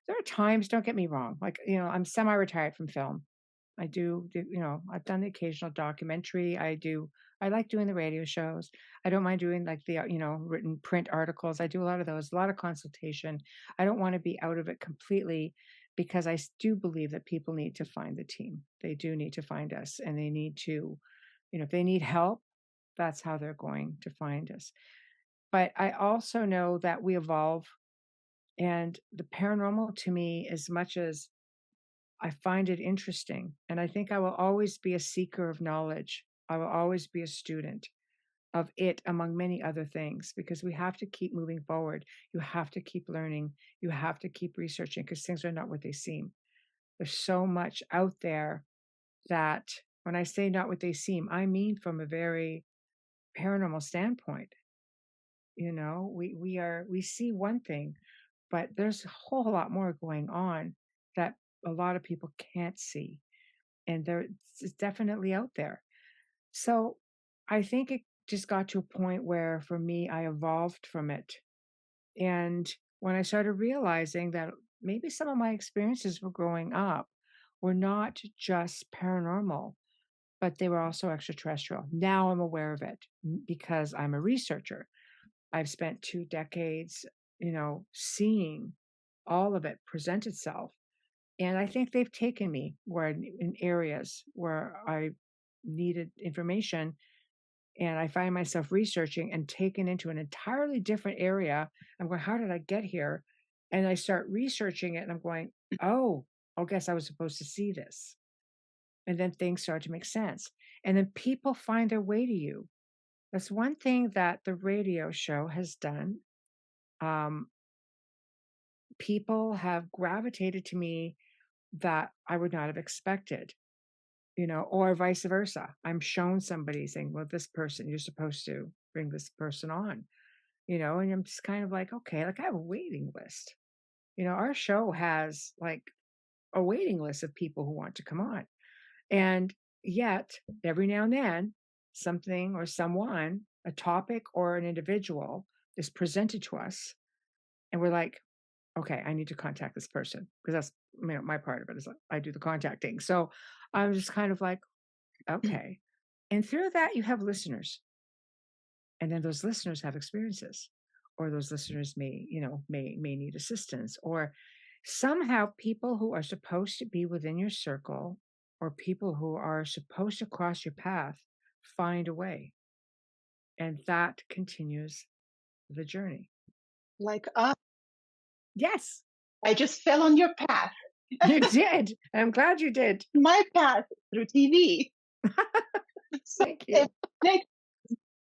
There are times, don't get me wrong, like, I'm semi-retired from film. I've done the occasional documentary. I like doing the radio shows. I don't mind doing like the, written print articles. I do a lot of those, a lot of consultation. I don't want to be out of it completely because do believe that people need to find the team. They do need to find us and they need to, if they need help, that's how they're going to find us. But I also know that we evolve and the paranormal to me, as much as I find it interesting, and I think I will always be a seeker of knowledge. I will always be a student of it, among many other things, because we have to keep moving forward. You have to keep learning. You have to keep researching because things are not what they seem. There's so much out there that when I say not what they seem, I mean from a very paranormal standpoint. We see one thing, but there's a whole lot more going on that a lot of people can't see, and it's definitely out there. So, I think it just got to a point where, for me, I evolved from it, and when I started realizing that maybe some of my experiences were growing up were not just paranormal, but they were also extraterrestrial. Now I'm aware of it because I'm a researcher. I've spent 2 decades, seeing all of it present itself. And I think they've taken me where in areas where I needed information and I find myself researching and taken into an entirely different area. I'm going, how did I get here? And I start researching it and I'm going, oh, I guess I was supposed to see this. And then things start to make sense. And then people find their way to you. That's one thing that the radio show has done. Um, People have gravitated to me that I would not have expected, or vice versa. I'm shown somebody saying, well, this person, you're supposed to bring this person on, and I'm just kind of like, okay, like I have a waiting list. Our show has like a waiting list of people who want to come on. And yet, every now and then, something or someone, a topic or an individual is presented to us, and we're like, okay, I need to contact this person because that's my part of it is like I do the contacting. So I'm just kind of like, okay. And through that, you have listeners, and then those listeners have experiences, or those listeners may need assistance, or somehow people who are supposed to be within your circle, or people who are supposed to cross your path, find a way, and that continues the journey. Like, Yes, I just fell on your path. you did. I'm glad you did. My path through TV. So Thank if you. meant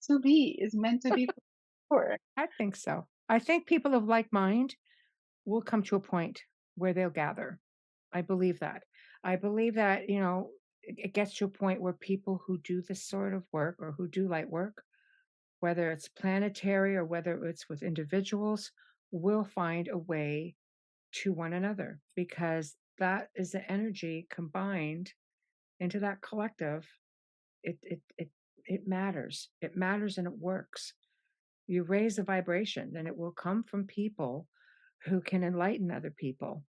to be is meant to be for sure. I think so. I think people of like mind will come to a point where they'll gather. I believe that. I believe that, it gets to a point where people who do this sort of work or who do light work, whether it's planetary or whether it's with individuals, will find a way to one another because that is the energy combined into that collective. It matters. It matters and it works. You raise the vibration, and it will come from people who can enlighten other people.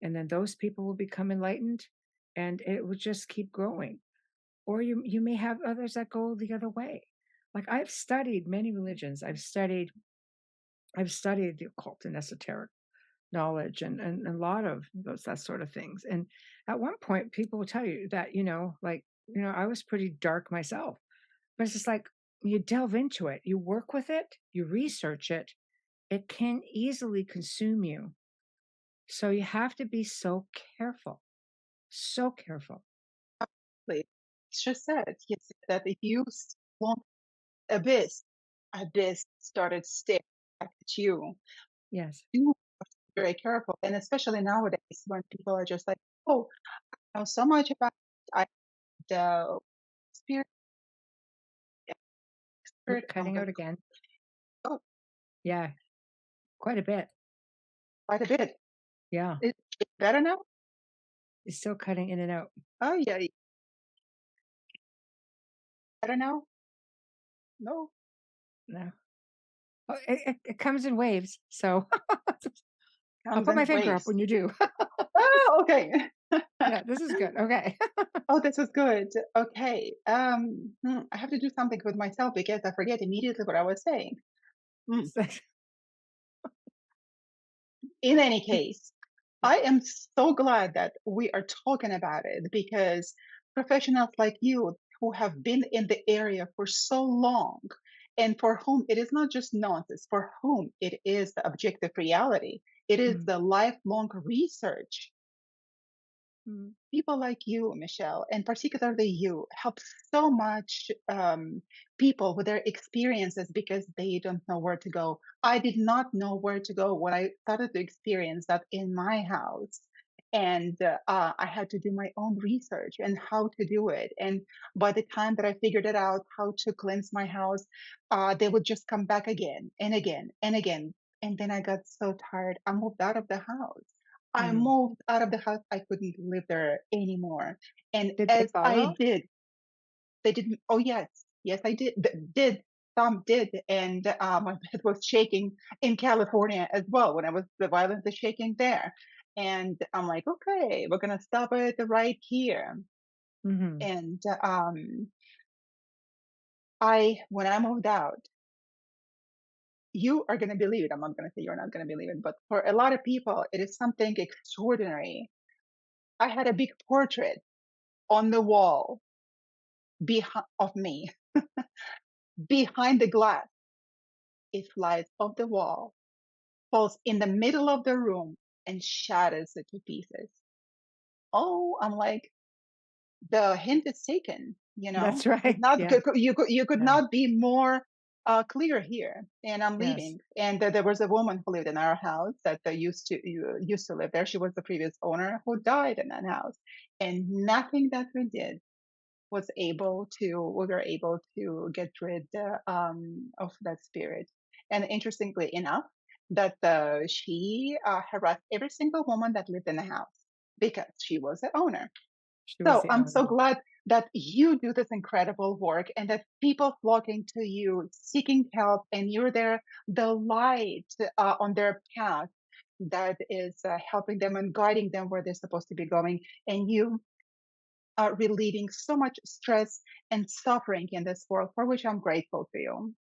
And then those people will become enlightened and it will just keep growing. Or you may have others that go the other way. Like, I've studied many religions. I've studied the occult and esoteric knowledge and a lot of those that sort of things. And at one point, people will tell you that, like, I was pretty dark myself. But it's just like you delve into it, you work with it, you research it, it can easily consume you. So you have to be so careful, so careful. Like, it's just said, he said that if you want abyss, abyss started staring back at you. Yes. Do be very careful, and especially nowadays when people are just like, "Oh, I know so much about I the spirit, Oop, expert." I'm cutting like, out again. "Oh, Yeah, quite a bit. quite a bit." Yeah, It's better now? it's still cutting in and out. Oh, yeah, better now? No, No. Oh, it comes in waves. So I'll comes put my in finger up waves. when you do. Oh, okay. Yeah, this is good. Okay. Oh, this was good. Okay. I have to do something with myself because I forget immediately what I was saying. Hmm. In any case, I am so glad that we are talking about it because professionals like you who have been in the area for so long and for whom it is not just nonsense, for whom it is the objective reality, it is Mm, the lifelong research. mm, People like you, Michelle, and particularly you, help so much people with their experiences because they don't know where to go. I did not know where to go when I started to experience that in my house. And I had to do my own research and how to do it. And by the time that I figured it out, how to cleanse my house, they would just come back again and again and again. And then I got so tired. I moved out of the house. I mm. moved out of the house. I couldn't live there anymore. And Did they as I follow? did, they didn't. Oh yes, yes, I did. Did some did, and my bed was shaking in California as well when I was violently shaking there. And I'm like, okay, we're gonna stop it right here. Hmm. And I, when I moved out, you are gonna believe it. I'm not gonna say you're not gonna believe it, but for a lot of people, it is something extraordinary. I had a big portrait on the wall behind of me behind the glass. It flies off the wall, falls in the middle of the room, and shatters it to pieces. Oh, I'm like, the hint is taken. That's Could right. not Yeah. you could Yeah. not be more clear here. And I'm Yes. leaving. And there was a woman who lived in our house that used to live there. She was the previous owner who died in that house, and nothing that we did we were able to get rid of that spirit. And interestingly enough, that she harassed every single woman that lived in the house because she was the owner. She was So the I'm so owner. glad that you do this incredible work and that people flocking to you, seeking help, and you're there, the light on their path that is helping them and guiding them where they're supposed to be going. And you relieving so much stress and suffering in this world, for which I'm grateful to you.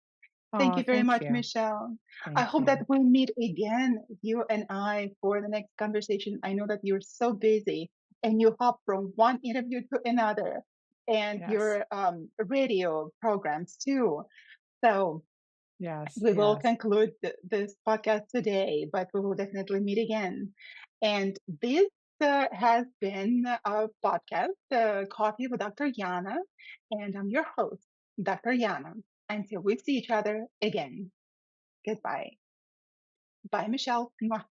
Thank Oh, you very thank much, you. Michelle. I Thank hope you. that we'll meet again, you and I, for the next conversation. I know that you're so busy and you hop from one interview to another and Yes. your radio programs too. So Yes. we will Yes. conclude this podcast today, but we will definitely meet again. And this has been a podcast, Coffee with Dr. Yana, and I'm your host, Dr. Yana. Until we see each other again, goodbye. Bye, Michelle. Mwah.